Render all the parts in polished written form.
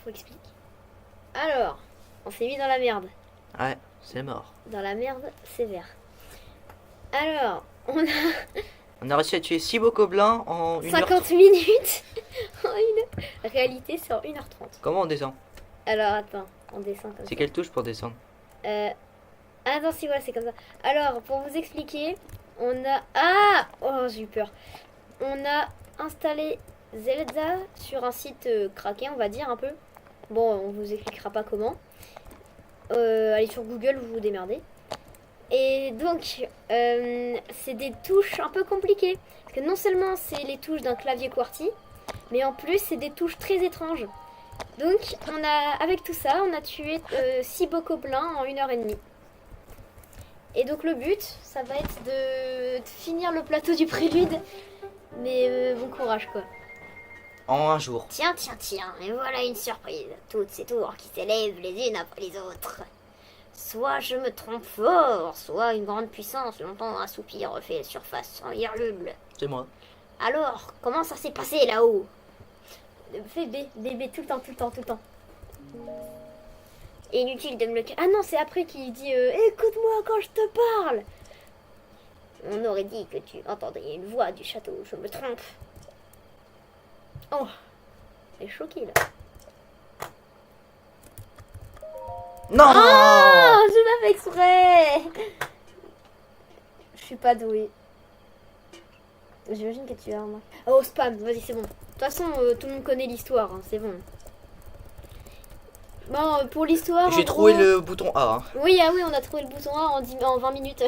faut expliquer. Alors, on s'est mis dans la merde. Ouais, c'est mort. Dans la merde sévère. Alors, on a On a réussi à tuer 6 bocoblins en 50 minutes en une réalité c'est en 1h30. Comment on descend? Alors attends, on descend comme ça. C'est quelle touche pour descendre? Ah non, si voilà, c'est comme ça. Alors, pour vous expliquer, on a... Ah oh, j'ai eu peur. On a installé Zelda sur un site craqué, on va dire un peu. Bon, on vous expliquera pas comment. Allez sur Google, vous vous démerdez. Et donc, c'est des touches un peu compliquées. Parce que non seulement c'est les touches d'un clavier QWERTY, mais en plus c'est des touches très étranges. Donc, avec tout ça, on a tué 6 bocoblins en 1h30. Et donc le but, ça va être de finir le plateau du prélude. Mais bon courage quoi. En un jour. Tiens, et voilà une surprise. Toutes ces tours qui s'élèvent les unes après les autres. Soit je me trompe fort, soit une grande puissance longtemps un soupir refait surface en hurle. C'est moi. Alors, comment ça s'est passé là-haut? Fais bébé, tout le temps. Inutile de me le... Ah non, c'est après qu'il dit écoute-moi quand je te parle. On aurait dit que tu entendrais une voix du château, je me trompe. Oh, elle est choquée là. Non Ah, je l'avais exprès. Je suis pas douée. J'imagine que tu as remarqué. Oh, spam, vas-y, c'est bon. De toute façon, tout le monde connaît l'histoire, hein, c'est bon. Bon, pour l'histoire... J'ai trouvé le bouton A. Hein. Oui, ah oui, on a trouvé le bouton A en 20 minutes.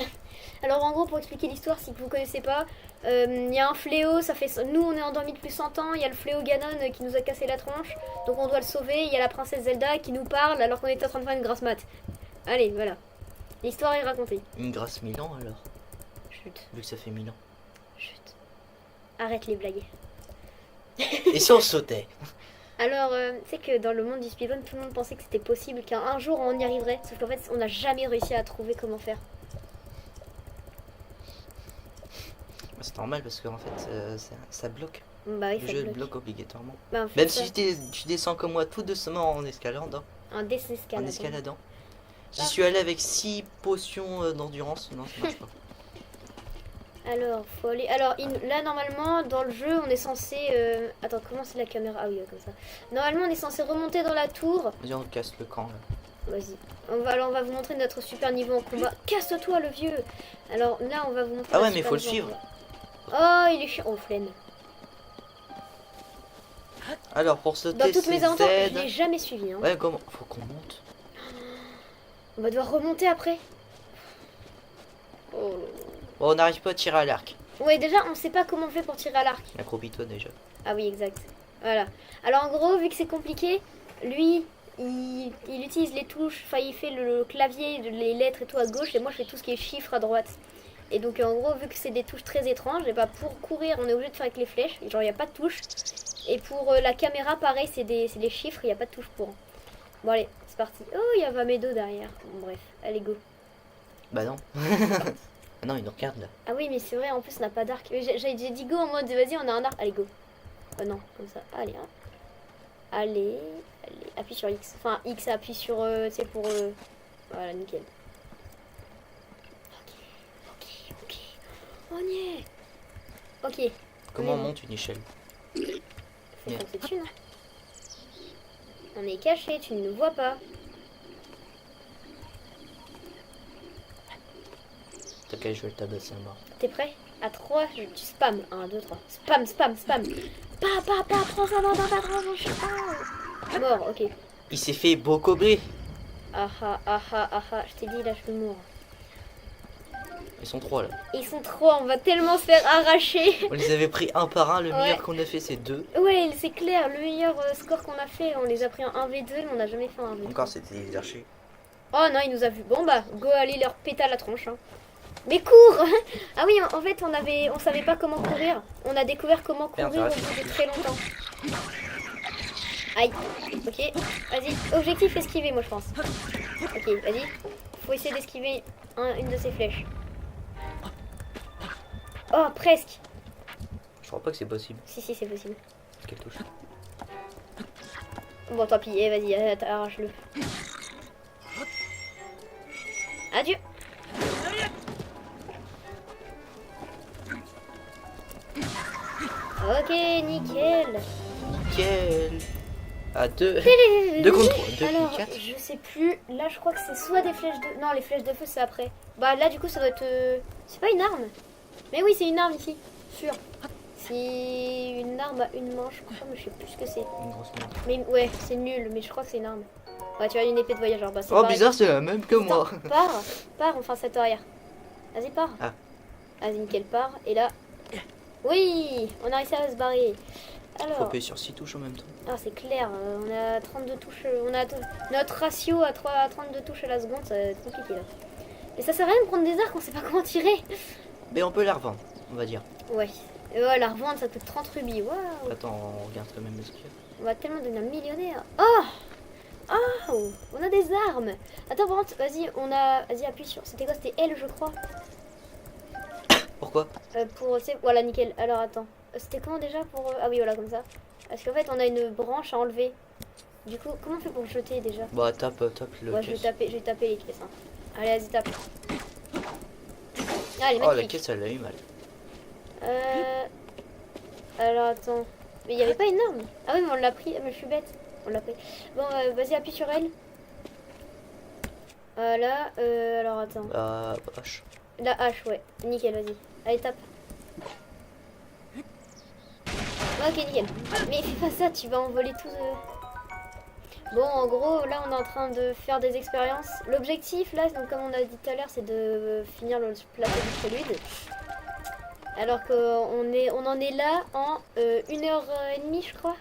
Alors, en gros, pour expliquer l'histoire, si vous connaissez pas, il y a un fléau, ça fait... Nous, on est endormis depuis 100 ans, il y a le fléau Ganon qui nous a cassé la tronche, donc on doit le sauver. Il y a la princesse Zelda qui nous parle alors qu'on était en train de faire une grasse mat. Allez, voilà. L'histoire est racontée. Une grâce 1000 ans alors. Chut, Vu que ça fait 1000 ans. chut. Arrête les blagues. Et si on sautait? Alors, c'est que dans le monde du speedrun, tout le monde pensait que c'était possible, qu'un jour on y arriverait. Sauf qu'en fait, on n'a jamais réussi à trouver comment faire. C'est normal parce qu'en fait ça bloque. Bah oui, Le ça jeu bloque. bloque obligatoirement. Bah, en fait, Même ça- si tu descends comme moi tout doucement en escaladant. Un désescalade. En escaladant. J'y suis allé avec 6 potions d'endurance. Non, ça marche pas. Alors, faut aller... Alors, là, normalement, dans le jeu, on est censé... Attends, comment c'est la caméra? Ah oui, comme ça. Normalement, on est censé remonter dans la tour. Vas-y, on casse le camp là. Vas-y. Alors, on va vous montrer notre super niveau en combat. Casse-toi, le vieux! Alors, là, on va vous montrer... Ah ouais, notre mais super faut le niveau en suivre. combat. Oh, il est chiant. Oh, flemme. Alors, pour sauter, Dans toutes mes c'est aventures, Z. je l'ai jamais suivi. Hein. Ouais, comment? Faut qu'on monte. On va devoir remonter après. Oh. Bon, on n'arrive pas à tirer à l'arc. Ouais, déjà, on sait pas comment on fait pour tirer à l'arc. Accroupis-toi déjà. Ah oui, exact. Voilà. Alors, en gros, vu que c'est compliqué, lui, il utilise les touches, enfin, il fait le clavier, les lettres et tout à gauche, et moi, je fais tout ce qui est chiffres à droite. Et donc, en gros, vu que c'est des touches très étranges, et bah, pour courir, on est obligé de faire avec les flèches. Genre, il n'y a pas de touche. Et pour la caméra, pareil, c'est des chiffres, il n'y a pas de touche pour. Bon, allez, c'est parti. Oh, il y a Vamedo derrière. Bon, bref, allez, go. Bah non. Ah non, il nous regarde là. Ah oui, mais c'est vrai, en plus, on n'a pas d'arc. J'ai dit go en mode, vas-y, on a un arc. Allez, go. Non, comme ça. Allez, hein. Allez, appuie sur X. Enfin, X appuie sur, tu sais, pour... Voilà, nickel. Ok. On y est. Ok. Comment on Oui. monte une échelle? Faut foncer dessus, non? On est caché, tu ne nous vois pas. T'as qu'à jouer le tabasser à mort. T'es prêt? À 3, tu spam. 1, 2, 3. Spam. Pa, prends ça dans ta tronche. Ah. Mort, ok. Il s'est fait bocobler. Ah, je t'ai dit, là, je peux mourir. Ils sont 3 là. Ils sont 3, on va tellement se faire arracher. On les avait pris un par un. Le Ouais. meilleur qu'on a fait, c'est 2. Ouais, c'est clair, le meilleur score qu'on a fait, on les a pris en 1v2, mais on n'a jamais fait un 1v2. Encore, c'était des archers. Oh non, il nous a vu. Bon bah, go aller leur péter à la tronche. Hein. Mais cours. Ah oui, en fait, on savait pas comment courir. On a découvert comment courir Merde, au bout de très longtemps. Aïe. Ok, vas-y. Objectif, esquiver, moi, je pense. Ok, vas-y. Faut essayer d'esquiver une de ces flèches. Oh, presque. Je crois pas que c'est possible. Si, c'est possible. Quelle touche? Bon, tant pis, eh, vas-y, arrache-le. Adieu. Ok, nickel. Nickel. À 2. 2 contre 3. 2 Alors, contre 4. je sais plus. Là, je crois que c'est soit des flèches de... Non, les flèches de feu, c'est après. Bah là, du coup, ça doit être... C'est pas une arme. Mais oui, c'est une arme ici. Sûr. C'est une arme à une main, je crois, mais je sais plus ce que c'est. Une grosse merde. Mais ouais, c'est nul, mais je crois que c'est une arme. Ouais, tu vois, une épée de voyageur. Bah, c'est Oh, pareil. bizarre, c'est la même que moi. Attends, pars, enfin, cette arrière. Vas-y, pars. Ah. Vas-y, nickel, pars. Et là... Oui, on a réussi à se barrer. Faut Alors... appuyer sur 6 touches en même temps. Ah, c'est clair, on a 32 touches, notre ratio à 32 touches à la seconde, ça va être compliqué là. Mais ça sert à rien de prendre des arcs, on sait pas comment tirer. Mais on peut la revendre, on va dire. Ouais, et ouais, la revendre ça coûte 30 rubis, waouh. Attends, on regarde quand même ce qu'il y a. On va tellement devenir millionnaire. Oh, oh, on a des armes. Attends, par contre, vas-y, vas-y, appuie sur, c'était quoi, c'était L je crois. Pourquoi? Pour, voilà, nickel, alors attends. C'était comment déjà pour, ah oui, voilà, comme ça. Parce qu'en fait, on a une branche à enlever. Du coup, comment on fait pour jeter déjà? Bah, tape le Ouais, caisse. je vais taper les caisses. Hein. Allez, vas-y, tape. Allez, Oh, la magnifique. caisse, elle a eu mal. Alors, attends. Mais il n'y avait pas une arme. Ah oui, mais on l'a pris. Mais je suis bête. On l'a pris. Bon, vas-y, appuie sur elle. Voilà. Alors, attends. Hache. La hache, ouais. Nickel, vas-y. Allez, tape. Ok, nickel. Mais fais pas ça, tu vas envoler tout. Bon, en gros, là, on est en train de faire des expériences. L'objectif, là, donc, comme on a dit tout à l'heure, c'est de finir le plateau du prélude. Alors qu'on en est là en 1h30, je crois.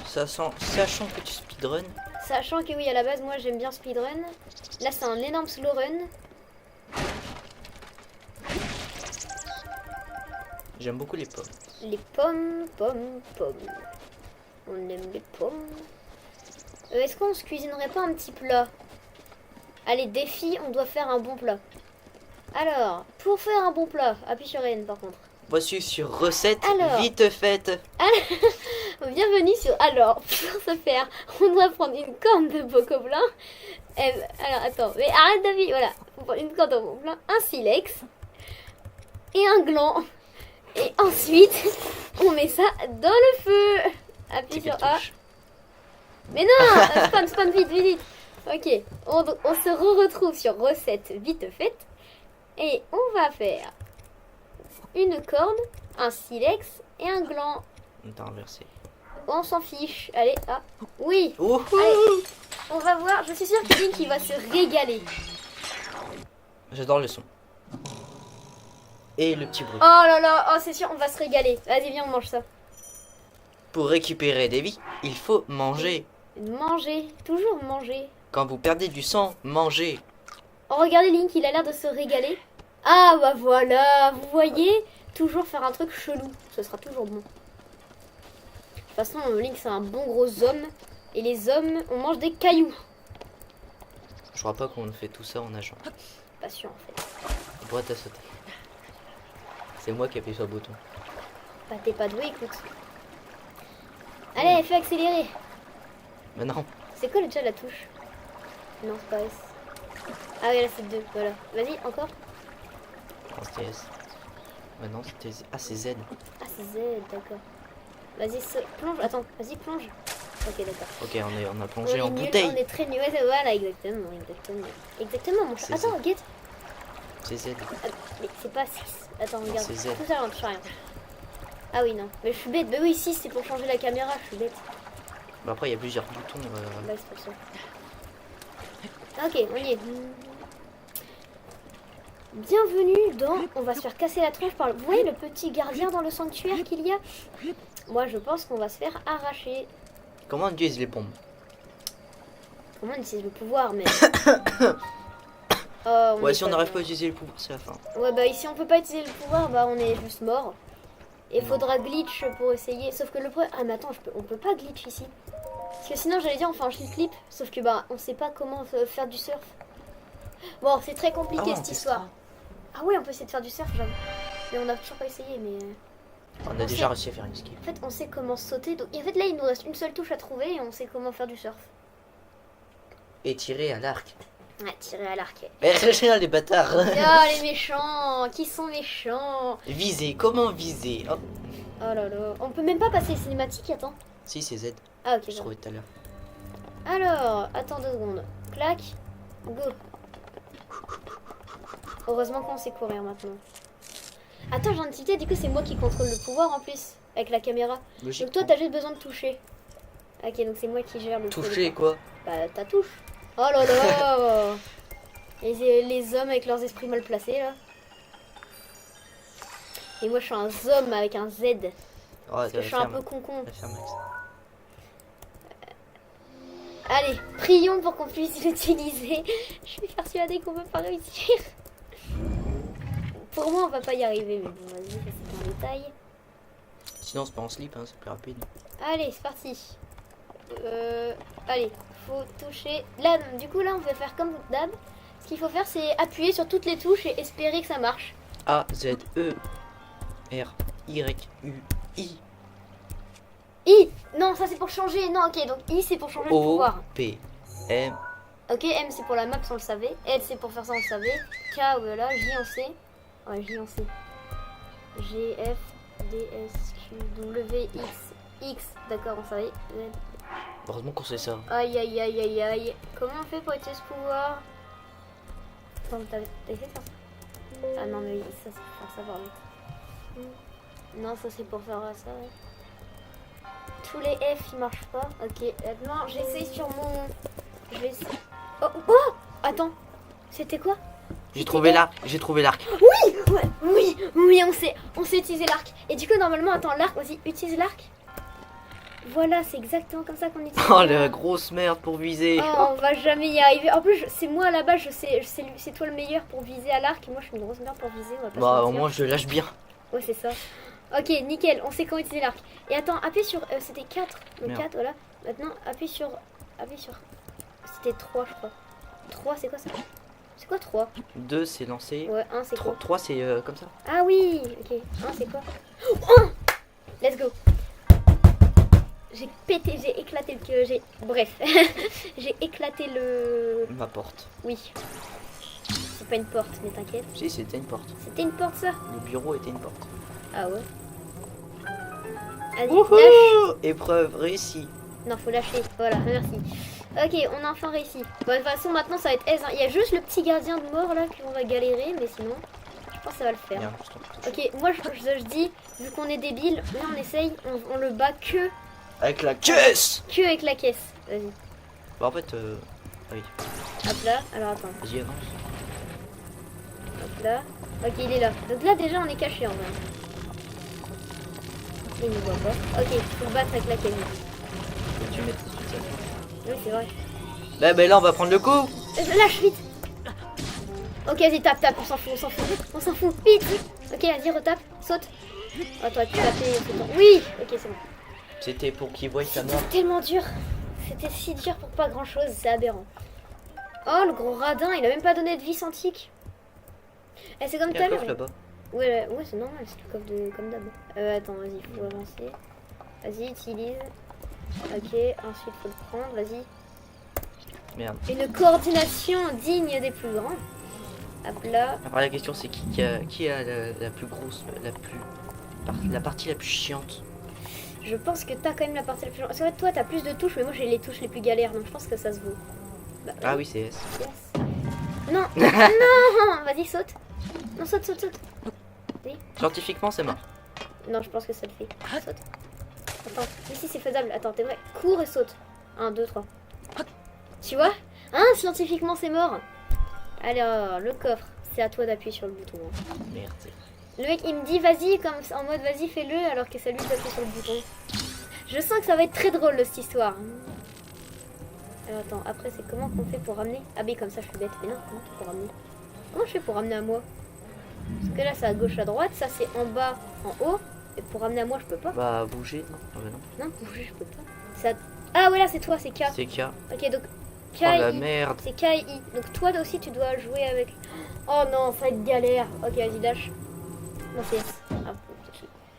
Sachant que tu speedrun. Sachant que oui, à la base, moi, j'aime bien speedrun. Là, c'est un énorme slow run. J'aime beaucoup les pommes. Les pommes. On aime les pommes. Est-ce qu'on se cuisinerait pas un petit plat? Allez, défi, on doit faire un bon plat. Alors, pour faire un bon plat, appuie sur N par contre. Voici sur recette Alors. vite faite. Bienvenue sur... Alors, pour ce faire, on doit prendre une corne de bocoblin. Alors, attends, mais arrête David, voilà. On prend une corne de bocoblin, un silex et un gland. Et ensuite, on met ça dans le feu. Appuie sur A. Mais non, spawn, vite. Ok, on se retrouve sur recette vite faite. Et on va faire une corde, un silex et un gland. On t'a inversé. On s'en fiche. Allez, ah, oui. Oh, Allez, on va voir. Je suis sûre que Link il va se régaler. j'adore le son. Et le petit bruit. Oh là là, oh c'est sûr, on va se régaler. Vas-y, viens, on mange ça. Pour récupérer des vies, il faut manger. Manger, toujours manger. Quand vous perdez du sang, mangez. Oh, regardez Link, il a l'air de se régaler. Ah bah voilà, vous voyez, toujours faire un truc chelou, ce sera toujours bon. De toute façon, Link c'est un bon gros homme. Et les hommes, on mange des cailloux. Je crois pas qu'on fait tout ça en nageant. Pas sûr en fait. Pourquoi t'as sauté? C'est moi qui appuie sur le bouton. Bah t'es pas doué, écoute. Allez, fais accélérer. Mais non. C'est quoi déjà la touche? Non, c'est pas S. Ah oui, là c'est 2, voilà. Vas-y, encore. Non, c'était S. Mais non, c'était Z. Ah, c'est Z. Ah, c'est Z, d'accord. Vas-y, plonge. Attends, vas-y, plonge. Ok, d'accord. Ok, on a plongé en nul, bouteille. On est très nul. Ouais, voilà, exactement. Exactement, mon chat. C'est Attends, Z. guette. C'est Z. Ah, mais c'est pas 6. Attends, regarde. c'est Z. Tout ça, on touche à rien. Ah oui, non. Mais je suis bête. Mais oui, 6, c'est pour changer la caméra. Je suis bête. Bah après, il y a plusieurs boutons. Bah, c'est pour ça. Ok, on y est. Bienvenue dans... On va se faire casser la tronche par... Vous voyez le petit gardien dans le sanctuaire qu'il y a? Moi, je pense qu'on va se faire arracher. Comment on utilise les bombes? Comment on utilise le pouvoir, mais... Oh, Ouais, si on n'arrive pas à utiliser le pouvoir, c'est la fin. Ouais, bah ici, on peut pas utiliser le pouvoir, bah on est juste mort. Et Non. faudra glitch pour essayer. Sauf que le problème... Ah, mais attends, on peut pas glitch ici. Parce que sinon, j'allais dire, on fait un clip. Sauf que, bah, on sait pas comment faire du surf. Bon, c'est très compliqué, Ah ouais, cette on histoire. testera. Ah ouais, on peut essayer de faire du surf, j'avoue. Mais on a toujours pas essayé, mais... On a déjà réussi à faire une escape. En fait, on sait comment sauter. Donc, et en fait, là, il nous reste une seule touche à trouver et on sait comment faire du surf. Et tirer à l'arc. Ouais, tirer à l'arc. Mais les bâtards. Ah, les méchants. Qui sont méchants? Viser, comment viser? Oh, Oh là là. On peut même pas passer les cinématiques, attends. si, c'est Z. Ah, ok. Je Bon. trouvais tout à l'heure. Alors, attends 2 secondes. Clac. Go. Heureusement qu'on sait courir maintenant. Attends, j'ai anticipé, du coup, c'est moi qui contrôle le pouvoir en plus. Avec la caméra. Donc toi, t'as juste besoin de toucher. Ok, donc c'est moi qui gère le Toucher quoi? Bah, ta touche. Oh là là. les hommes avec leurs esprits mal placés, là. Et moi, je suis un zombie avec un Z. Parce que je suis un peu con-con. Allez, prions pour qu'on puisse l'utiliser. Je suis persuadée qu'on va pas réussir. Pour moi, on va pas y arriver, mais bon, vas-y, ça c'est un détail. Sinon, c'est pas en slip, hein, c'est plus rapide. Allez, c'est parti. Allez, faut toucher. Là, du coup, là, on va faire comme d'hab. Ce qu'il faut faire, c'est appuyer sur toutes les touches et espérer que ça marche. A, Z, E, R, Y, U, I. I. Non, ça c'est pour changer. Non, ok, donc I c'est pour changer le O, pouvoir. P, M. Ok, M c'est pour la map, ça on le savait. L c'est pour faire ça, on le savait. K, voilà. J on sait. Ouais, J on sait. G, F, D, S, Q, W, X. X, d'accord, on savait. Z. Heureusement qu'on sait ça. Aïe, aïe, aïe, aïe, aïe. Comment on fait pour utiliser ce pouvoir? Attends, t'as essayé de faire ça? Ah non, mais ça c'est pour faire ça, pardon. Non, ça c'est pour faire ça. Tous les F ils marchent pas. Ok, maintenant j'essaye sur mon. Je vais essayer. Oh, oh. Attends, c'était quoi? J'ai trouvé l'arc, j'ai trouvé l'arc. Oui, ouais, oui, on sait utiliser l'arc. Et du coup, normalement, attends, l'arc, vas-y, utilise l'arc. Voilà, c'est exactement comme ça qu'on utilise. Oh la grosse merde pour viser. Oh, on va jamais y arriver. En plus, c'est moi là-bas, c'est toi le meilleur pour viser à l'arc. Et moi, je suis une grosse merde pour viser. On va pas Bah se au mentir. moins je lâche bien. Ouais, c'est ça. Ok, nickel, on sait comment utiliser l'arc. Et attends, appuie sur. C'était 4. Le Merde. 4, voilà. Maintenant, appuie sur. C'était 3, je crois. 3, c'est quoi ça? C'est quoi 3? 2 c'est lancé. Ouais, 1, c'est quoi? 3 c'est comme ça. Ah oui, ok. 1, c'est quoi? 1. Let's go. J'ai pété, j'ai éclaté le queue, bref. J'ai éclaté le... Ma porte. Oui. C'est pas une porte, mais t'inquiète. Si c'était une porte. C'était une porte, ça? Le bureau était une porte. Ah ouais. Allez, lâche. Wouhou! Épreuve réussie. Non, faut lâcher. Voilà, merci. Ok, on a enfin réussi. Bon, de toute façon, maintenant, ça va être S. Hein. Il y a juste le petit gardien de mort, là, qu'on va galérer, mais sinon, je pense que ça va le faire. Merde, je t'en touche. Ok, moi, je dis, vu qu'on est débile, là, on essaye, on le bat que Avec la caisse. avec la caisse. Vas-y. Bah en fait, oui. Hop là, alors attends. Vas-y avance. Hop là. Ok, il est là. Donc là, déjà, on est caché en vrai. Il nous voit pas. Ok, faut le battre avec la caisse. Faut que tu mettes tout de suite Oui, c'est vrai. ça. Bah là on va prendre le coup. Lâche vite. Ok, vas-y, tape, on s'en fout, on s'en fout, vite. Ok, vas-y, retape, saute. Attends, tu tapes, oui, ok, c'est bon. C'était pour qu'il voie sa mort. C'était tellement dur. C'était si dur pour pas grand chose, c'est aberrant. Oh, le gros radin, il a même pas donné de vis antique. Eh, c'est comme Il y tout a à un l'heure. coffre là-bas. Ouais, c'est normal, c'est le coffre de comme d'hab. Attends, vas-y, faut avancer. Vas-y, utilise. Ok, ensuite faut le prendre, vas-y. Merde. Une coordination digne des plus grands. Hop là. Après la question c'est qui a la plus grosse, la partie la plus chiante. Je pense que t'as quand même la partie la plus... Parce que toi, t'as plus de touches, mais moi, j'ai les touches les plus galères, donc je pense que ça se vaut. Bah, Ah oui c'est S. yes. Non, non, vas-y, saute. Non, saute. Scientifiquement c'est mort. Non, je pense que ça le fait. Saute. Attends, mais si c'est faisable. Attends, t'es vrai. Cours et saute. 1, 2, 3. Tu vois? Hein, scientifiquement, c'est mort. Alors, le coffre. C'est à toi d'appuyer sur le bouton. Merde. Le mec, il me dit vas-y, comme en mode vas-y, fais-le, alors que c'est à lui d'appuyer sur le bouton. Je sens que ça va être très drôle, cette histoire. Alors attends, après, c'est comment qu'on fait pour ramener? Ah, mais comme ça, je suis bête. Mais non, comment on fait pour ramener? Comment je fais pour ramener à moi? Parce que là, c'est à gauche, à droite. Ça, c'est en bas, en haut. Et pour ramener à moi, je peux pas. Bah bouger non. Ah, bah, non. Non, bouger, je peux pas. C'est Ah, ouais, là, c'est toi, c'est K. C'est K. Ok, donc K, Oh la I. merde. C'est K et I. Donc toi aussi, tu dois jouer avec... Oh non, ça va être galère. Ok, vas-y, lâche. Non, c'est S. Ah,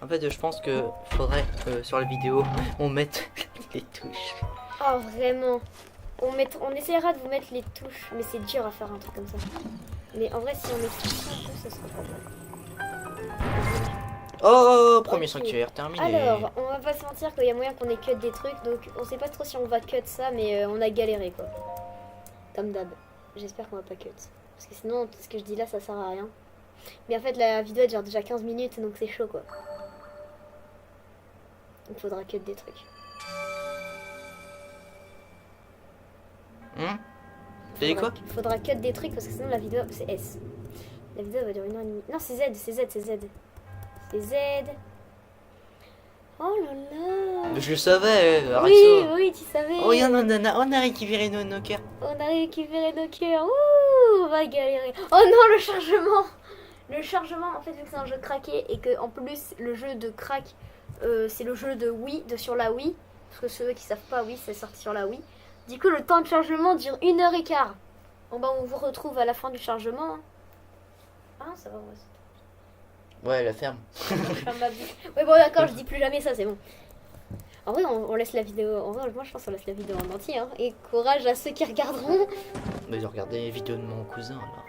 Ah En fait, je pense que faudrait sur la vidéo on mette les touches. Oh, vraiment. On essaiera de vous mettre les touches, mais c'est dur à faire un truc comme ça. Mais en vrai, si on met tout ça un peu, ça serait pas mal. Oh, premier Ok. sanctuaire terminé. Alors, on va pas se mentir qu'il y a moyen qu'on ait cut des trucs, donc on sait pas trop si on va cut ça, mais on a galéré quoi. Comme d'hab. J'espère qu'on va pas cut. Parce que sinon, tout ce que je dis là, ça sert à rien. Mais en fait, la vidéo elle dure déjà 15 minutes, donc c'est chaud quoi. Il faudra cut des trucs. T'as dit quoi? Faudra cut des trucs parce que sinon la vidéo, c'est S. La vidéo va durer 1h30. Non, c'est Z, c'est Z, c'est Z. C'est Z. Oh là là. Je le savais, arrête Oui, ça. oui, tu savais. Oh, regarde, on a récupéré nos cœurs. On a récupéré nos cœurs. Ouh, on va galérer. Oh non, le chargement. Le chargement, en fait, vu que c'est un jeu craqué et que en plus le jeu de crack, c'est le jeu de Wii, sur la Wii. Parce que ceux qui savent pas, oui, c'est sorti sur la Wii. Du coup, le temps de chargement dure 1h15. Bon bah, on vous retrouve à la fin du chargement. Hein. Ah, ça va, Ouais, la ferme. je ferme ma bouche. Ouais, bon, d'accord, je dis plus jamais ça, c'est bon. En vrai, on laisse la vidéo. En vrai, moi, je pense qu'on laisse la vidéo en entier. Hein. Et courage à ceux qui regarderont. Mais j'ai regardé les vidéos de mon cousin là.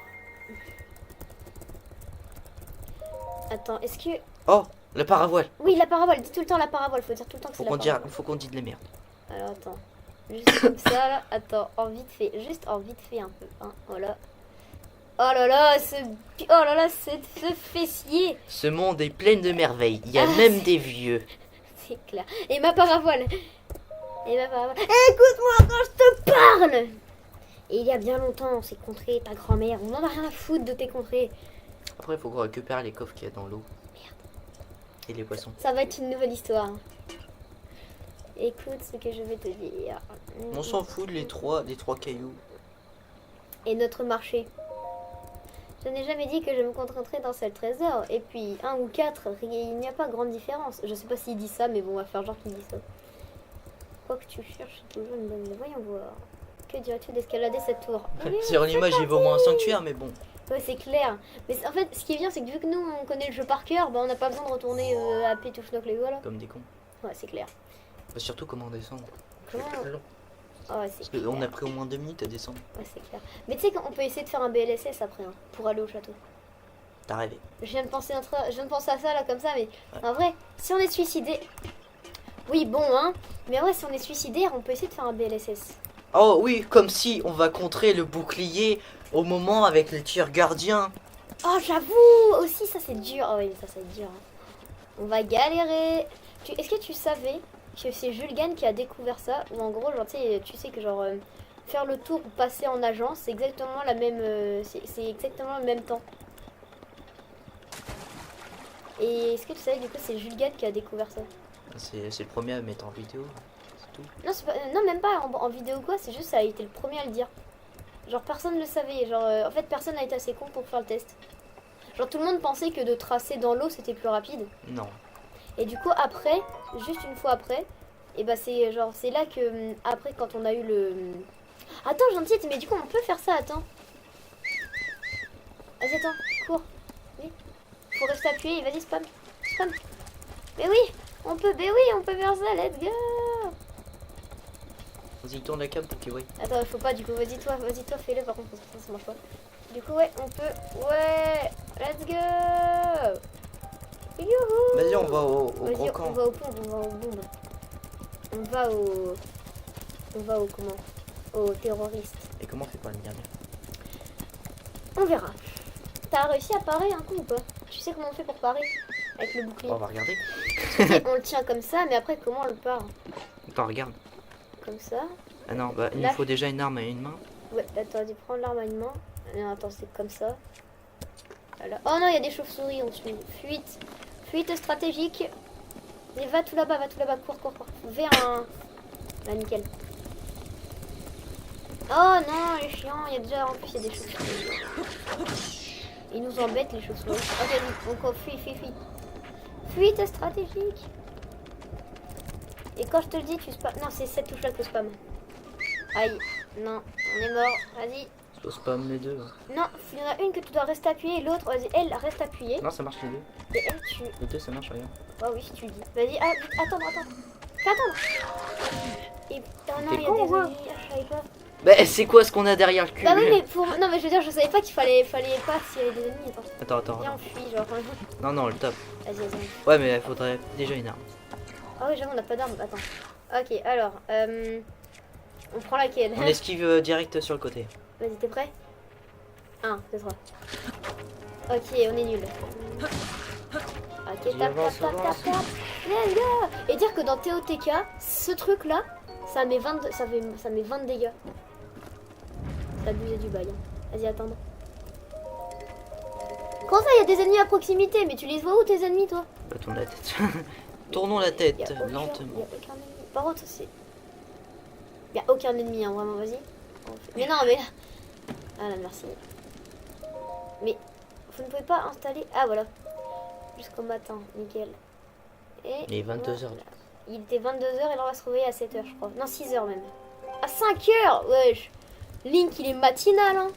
Attends, est-ce que. Oh, la paravoile. Oui, la parabole, dis tout le temps la parabole, faut dire tout le temps que c'est la parabole. Faut qu'on dise de les merdes. Alors attends, juste comme ça là, attends, en vite fait, juste en vite fait un peu, hein, voilà. Oh là là, oh là là, ce fessier, Ce monde est plein de merveilles. Il y a Ah, même des vieux. c'est clair. Et ma parabole, écoute-moi quand je te parle. Et il y a bien longtemps, on s'est contré ta grand-mère, on en a rien à foutre de tes contrées. Après, il faut qu'on récupère les coffres qu'il y a dans l'eau. Merde. Et les poissons. Ça va être une nouvelle histoire. Écoute ce que je vais te dire. On s'en fout des trois cailloux. Et notre marché. Je n'ai jamais dit que je me contenterais d'un seul trésor. Et puis, 1 ou 4, il n'y a pas grande différence. Je sais pas s'il dit ça, mais bon, on va faire genre qu'il dit ça. Quoi que tu cherches, c'est toujours une bonne idée. Voyons voir. Que dirais-tu d'escalader cette tour? Oui, Sur l'image, il vaut au moins un sanctuaire, mais bon. ouais, c'est clair. Mais en fait, ce qui est bien, c'est que vu que nous, on connaît le jeu par cœur, bah, on n'a pas besoin de retourner à Pétouche-Noc les voilà. Comme des cons. Ouais, c'est clair. Bah, surtout comment descendre. Comment C'est long. Ah ouais, c'est Parce qu'on a pris au moins 2 minutes à descendre. Ouais, c'est clair. Mais tu sais qu'on peut essayer de faire un BLSS après, hein, pour aller au château. T'as rêvé. Je viens de penser à ça là comme ça, mais en vrai, si on est suicidé, oui bon hein, mais en vrai si on est suicidaire, on peut essayer de faire un BLSS. Oh oui, comme si on va contrer le bouclier au moment avec le tir gardien. Oh j'avoue aussi ça c'est dur. Oh oui ça c'est dur. Hein. On va galérer. Est-ce que tu savais que c'est Jules Gann qui a découvert ça ou en gros genre tu sais que genre faire le tour ou passer en agence c'est exactement la même c'est exactement le même temps. Et est-ce que tu savais du coup c'est Jules Gann qui a découvert ça? C'est le premier à mettre en vidéo. C'est tout. Non, non, même pas en vidéo quoi, c'est juste ça a été le premier à le dire. Genre personne ne le savait, genre en fait personne n'a été assez con pour faire le test. Genre tout le monde pensait que de tracer dans l'eau c'était plus rapide. Non. Et du coup après, juste une fois après, et bah c'est genre c'est là que après quand on a eu le... Attends gentille, mais du coup on peut faire ça, attends. Vas-y attends, cours. Oui. Faut rester appuyé, vas-y spam. Spam. Mais oui, on peut faire ça, let's go. Vas-y, tourne la cam pour qu'il voie. Attends, faut pas du coup, vas-y toi fais-le par contre parce que ça marche pas. Du coup ouais, on peut, ouais, let's go. Youhou. Vas-y, on va au Vas-y, gros camp. on va au pont, on va au bombe. On va au comment? Aux terroristes. Et comment on fait pour le dernier? On verra. T'as réussi à parer un coup ou pas? Tu sais comment on fait pour parer? Avec le bouclier. On va regarder. Tu sais, on le tient comme ça, mais après comment on le part? Attends, regarde. Comme ça. Ah non, bah il Là. nous faut déjà une arme à une main. Ouais, attends, tu prends l'arme à une main. Non, attends, c'est comme ça. Voilà. Oh non, il y a des chauves-souris, on suit. Fuite. Fuite stratégique. Et va tout là-bas, cours. Vers un... Là, nickel. Oh non, les chiants, il y a déjà... En plus, il y a des chauves-souris. Ils nous embêtent, les chauves-souris. Ok, donc fuis. Fuite stratégique. Et quand je te le dis, tu spam... Non, c'est cette touche-là que spam. Aïe. Non, on est mort. Vas-y. Faut spam les deux. Non, il y en a une que tu dois rester appuyée et l'autre, vas-y, elle reste appuyée. Non, ça marche les deux. Et elle, tu. Les deux, ça marche, regarde. Ah oui, si tu le dis. Vas-y, attends. Fais attendre. Et. Oh non, T'es il y a con, des ouais. ennemis, je savais pas. Bah, c'est quoi ce qu'on a derrière le cul? Bah oui, mais pour. Non, mais je veux dire, je savais pas qu'il fallait pas s'il y avait des ennemis. Attends. Viens, on fuit, genre. Non, le top. Vas-y. Ouais, mais il faudrait déjà une arme. Ah oui, j'avoue, on n'a pas d'armes. Attends. Ok, alors. On prend laquelle? On esquive direct sur le côté. Vas-y, t'es prêt? 1, 2, 3. Ok, on est nul. Ok, tap. Let's go. Et dire que dans TOTK, ce truc là, ça met 20 dégâts. Ça abusé du bail. Hein. Vas-y, attendre. Comment ça, il y a des ennemis à proximité? Mais tu les vois où tes ennemis, toi? Bah, tourne la tête. Tournons la tête, Y a lentement. aucun ennemi. Par contre, c'est. Y a aucun ennemi, hein, vraiment, vas-y. Mais non, mais. Ah là, merci. Mais vous ne pouvez pas installer. Ah voilà. Jusqu'au matin, nickel. Et. Il est 22 h. Il était 22 h et là on va se réveiller à 7 h, je crois. Non, 6 h même. À 5 h. Wesh. Link, il est matinal, hein.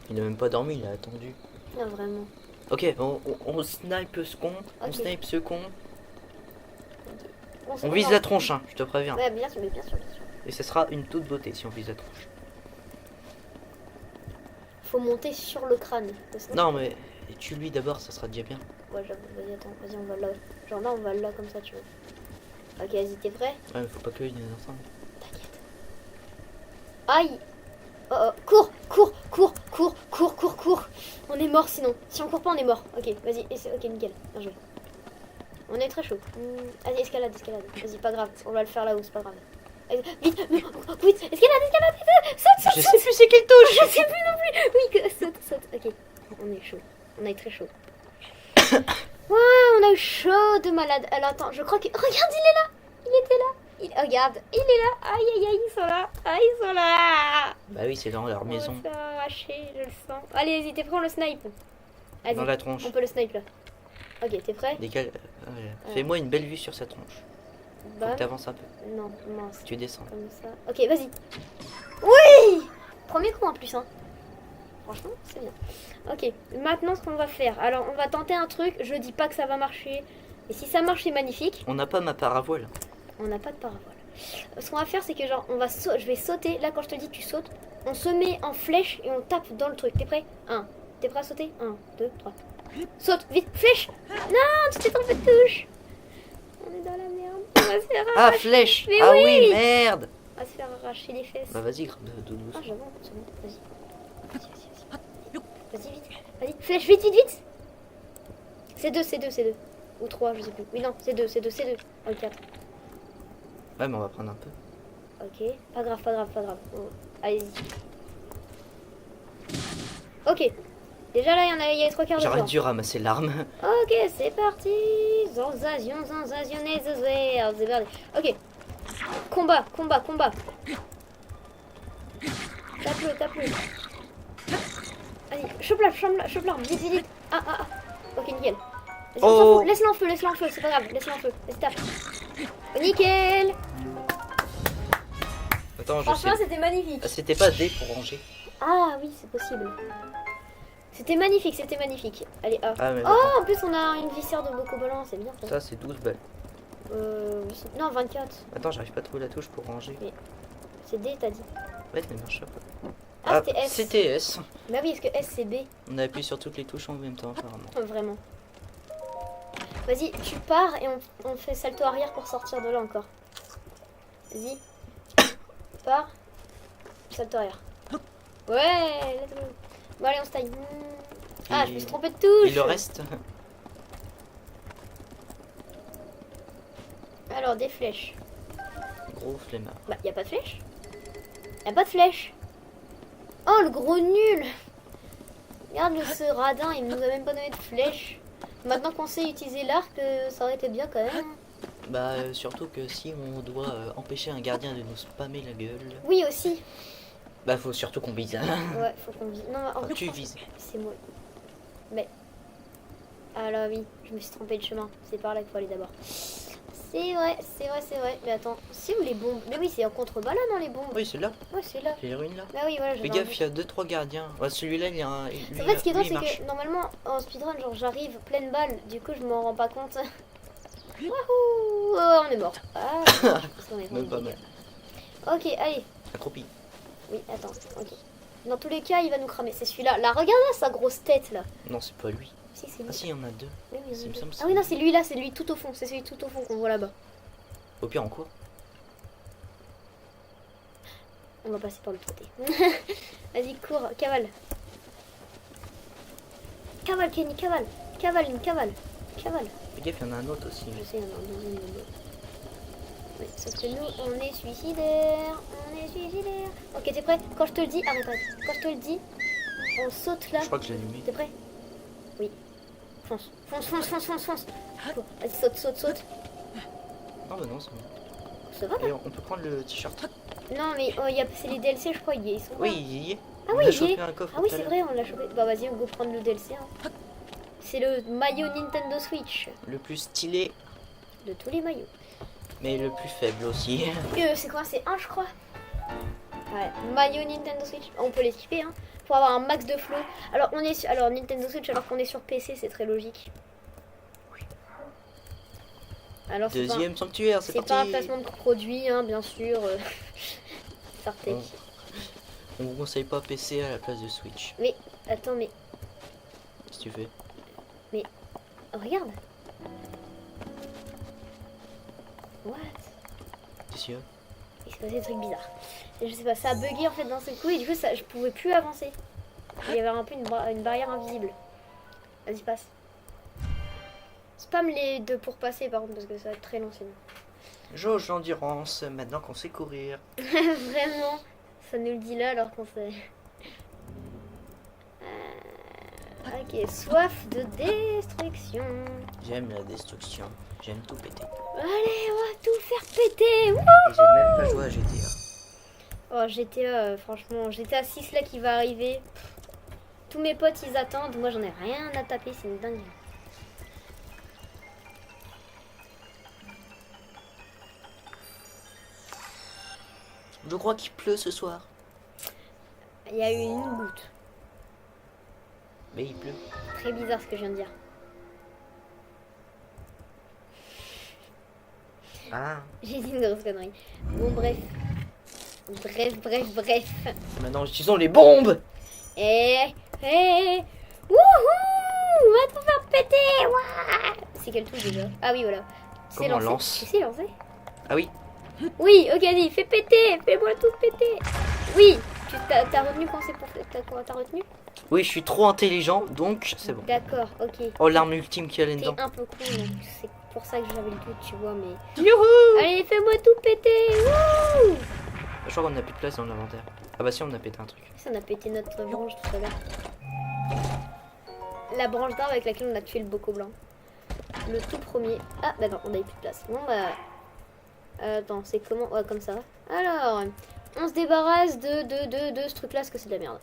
Il n'a même pas dormi, il a attendu. Non, vraiment. Ok, on snipe ce con. On Ok. snipe ce con. Bon, On vise la tronche, hein, je te préviens. Ouais, bien sûr. Et ce sera une toute beauté si on vise la tronche. Faut monter sur le crâne. Non, mais tue-lui d'abord, ça sera déjà bien. Ouais, j'avoue, vas-y, attends, vas-y, on va là. Genre là, on va là, comme ça, tu vois. Ok, vas-y, t'es prêt? Ouais, mais faut pas que les ensemble. T'inquiète. Aïe! Cours! On est mort sinon. Si on court pas, on est mort. Ok, vas-y, ok, nickel. Bien joué. On est très chaud. Vas-y, escalade. Vas-y, pas grave. On va le faire là-haut, c'est pas grave. Vite, escalade, saute. Je sais plus c'est quelle touche. Je sais plus non plus. Oui, saute. Ok, on est chaud. On est très chaud. Waouh, on a eu chaud de malade. Alors attends, je crois que... Regarde, il est là. Il était là. Regarde, il est là. Aïe, ils sont là. Ah, ils sont là. Bah oui, c'est dans leur maison. On va se faire arracher, je le sens. Allez, vas-y, t'es prêt, on le snipe. Vas-y, Dans la tronche. on peut le snipe là. Ok, t'es prêt? Décale. Fais-moi une belle vue sur sa tronche. Faut Bam. que t'avances un peu. Non, mince. Tu descends. Comme ça. Ok, vas-y. Oui! Premier coup en plus, hein. Franchement, c'est bien. Ok, maintenant ce qu'on va faire. Alors, on va tenter un truc. Je dis pas que ça va marcher. Et si ça marche, c'est magnifique. On n'a pas ma paravoile. On n'a pas de paravoile. Ce qu'on va faire, c'est que genre, je vais sauter. Là, quand je te dis tu sautes, on se met en flèche et on tape dans le truc. T'es prêt? 1. T'es prêt à sauter? 1, 2, 3. Saute, vite, flèche! Non, tu t'es trompé de touche! On est dans la merde. On va se faire Ah, arracher. flèche. Mais Ah oui. oui, merde. On va se faire arracher les fesses. Bah vas-y, grimpe de Ah, douce. j'avoue, c'est bon, vas-y. Vas-y, vite. Vas-y, flèche, vite. C'est deux. Ou 3, je sais plus. Oui, non, c'est deux. Oh, 4. Ouais, mais on va prendre un peu. Ok, pas grave. Oh, allez-y. Ok. Déjà là, il y a les 3 quarts de J'aurais temps. dû ramasser l'arme. Ok, c'est parti. Sensation, c'est parti. Ok. Combat. Tape-le. Allez, chope l'arme, vite. Ah. Ok, nickel. Vas-y, on s'en Oh. fout. Laisse-le en feu, c'est pas grave. Laisse-le en feu. Vas-y, tape. Oh, nickel. Attends, je sais. Franchement, c'était magnifique. Ah, c'était pas D pour ranger. Ah oui, c'est possible. C'était magnifique. Allez, A. Ah, mais Oh, en plus, on a une viscère de Bocobolan, c'est bien ça. ça, c'est 12 balles. Non, 24. Attends, j'arrive pas à trouver la touche pour ranger. C'est D, t'as dit. Ouais, mais marche pas. Ah, c'était S. C'était S. Bah oui, parce que S, c'est B. On a appuyé sur toutes les touches en même temps, apparemment. Vraiment. Vas-y, tu pars et on fait salto arrière pour sortir de là encore. Vas-y. Pars. Salto arrière. Ouais, let's go. Bon, allez, on se taille. Ah, Et- je me suis trompée de touche. Il le reste. Alors, des flèches. Gros flemmard. Bah, y a pas de flèche. Y a pas de flèche. Oh, le gros nul. Regarde ce radin, il nous a même pas donné de flèche. Maintenant qu'on sait utiliser l'arc, ça aurait été bien quand même. Bah, surtout que si on doit empêcher un gardien de nous spammer la gueule, Oui, aussi. bah, faut surtout qu'on vise. Ouais, faut qu'on vise. Non, en Enfin, vrai, tu vises. c'est moi. Mais. Ah là, oui, je me suis trompée de chemin. C'est par là qu'il faut aller d'abord. C'est vrai, c'est vrai, c'est vrai. Mais attends, c'est où les bombes? Mais oui, c'est en contrebas là, non, les bombes? Oui, c'est là. Ouais, c'est là. Les ruines là. Bah oui, voilà, Fais j'avais gaffe, envie. il y a 2-3 gardiens. Ouais, celui-là, il y a un. Lui, En fait, ce qui est drôle, il c'est marche. que normalement, en speedrun, genre, j'arrive pleine balle, du coup, je m'en rends pas compte. Wouhou! Oh, on est mort. Ah, parce qu'on est Même pas tombé. mal. Ok, allez. Accroupi. Oui, attends, ok. Dans tous les cas, il va nous cramer. C'est celui-là. Là, regarde là, sa grosse tête là. Non, c'est pas lui. Si, c'est lui. Ah si, il y en a 2. Oui, oui, Il me oui. semble que Ah oui, non, c'est lui là, c'est lui tout au fond. C'est celui tout au fond qu'on voit là-bas. Au pire, en cours. On va passer par l'autre côté. Vas-y, cours, cavale. Cavale, Kenny, cavale. Cavale, une cavale. Cavale. Fais gaffe, il y en a un autre aussi. Je sais, il y en a un deuxième là-bas. Oui, sauf que nous, on est suicidaires. On est suicidaires. Ok, t'es prêt? Quand je te le dis, arrête, arrête. Quand je te le dis, on saute là. Je crois que j'ai allumé. T'es prêt? Oui. Fonce, fonce, fonce, fonce, fonce, fonce. Go. Vas-y, saute, saute, saute. Non, bah non, c'est bon. Ça va là? Et on peut prendre le t-shirt. Non, mais c'est les DLC, je crois, ils sont là. Oui, il y est. Ah On oui, a il y chopé est. un coffre Ah oui, tout à c'est l'heure. vrai, on l'a chopé. Bah vas-y, on go prendre le DLC. Hein. C'est le maillot Nintendo Switch. Le plus stylé, De tous les maillots. mais le plus faible aussi. C'est quoi? C'est un, je crois. Ouais, maillot Nintendo Switch. On peut les skipper, hein. Pour avoir un max de flow. Alors, alors Nintendo Switch, alors qu'on est sur PC, c'est très logique. Alors, Deuxième sanctuaire, c'est c'est parti. pas un placement de produit, hein, bien sûr. Sartec. On vous conseille pas PC à la place de Switch. Mais, attends, mais. Si tu fais. Oh, regarde. What? T'es sûr? Il s'est passé des trucs bizarres. Et je sais pas, ça a bugué en fait dans ce coup et du coup ça, je pouvais plus avancer. Il y avait un peu une barrière invisible. Vas-y, passe. Spam les deux pour passer par contre parce que ça va être très long sinon. Jauge d'endurance, maintenant qu'on sait courir. Vraiment, ça nous le dit là alors qu'on sait. Ok, soif de destruction. J'aime la destruction. J'aime tout péter. Allez, on va tout faire péter. Wouh. Et j'ai même pas joué à GTA. Oh GTA, franchement, GTA 6 là qui va arriver. Tous mes potes ils attendent, moi j'en ai rien à taper, c'est une dinguerie. Je crois qu'il pleut ce soir. Il y a eu une goutte. Mais il pleut. Très bizarre ce que je viens de dire. Ah, J'ai dit une grosse connerie. Bon bref. Bref. maintenant utilisons les bombes. Wouhou. On va tout faire péter. Ouah. C'est quel truc déjà? Ah oui voilà. Tu sais Comment on lancer. lance? Tu sais lancer? Ah oui. Oui, ok, dis, fais péter, fais-moi tout péter. Oui, tu t'as retenu quand c'est pour t'as retenu? Oui, je suis trop intelligent, donc c'est bon. D'accord, ok. Oh, l'arme ultime qu'il y a T'es là-dedans. un peu cool, donc c'est pour ça que j'avais le doute, tu vois, mais... Youhou! Allez, fais-moi tout péter. Wouh. Je crois qu'on a plus de place dans l'inventaire. Ah bah si, on a pété un truc. Ça, on a pété notre branche tout à l'heure. La branche d'arbre avec laquelle on a tué le boco blanc. Le tout premier. Ah, bah non, on avait plus de place. Bon, bah... attends, c'est comment? Ouais, comme ça. Alors, on se débarrasse de ce truc-là, parce que c'est de la merde.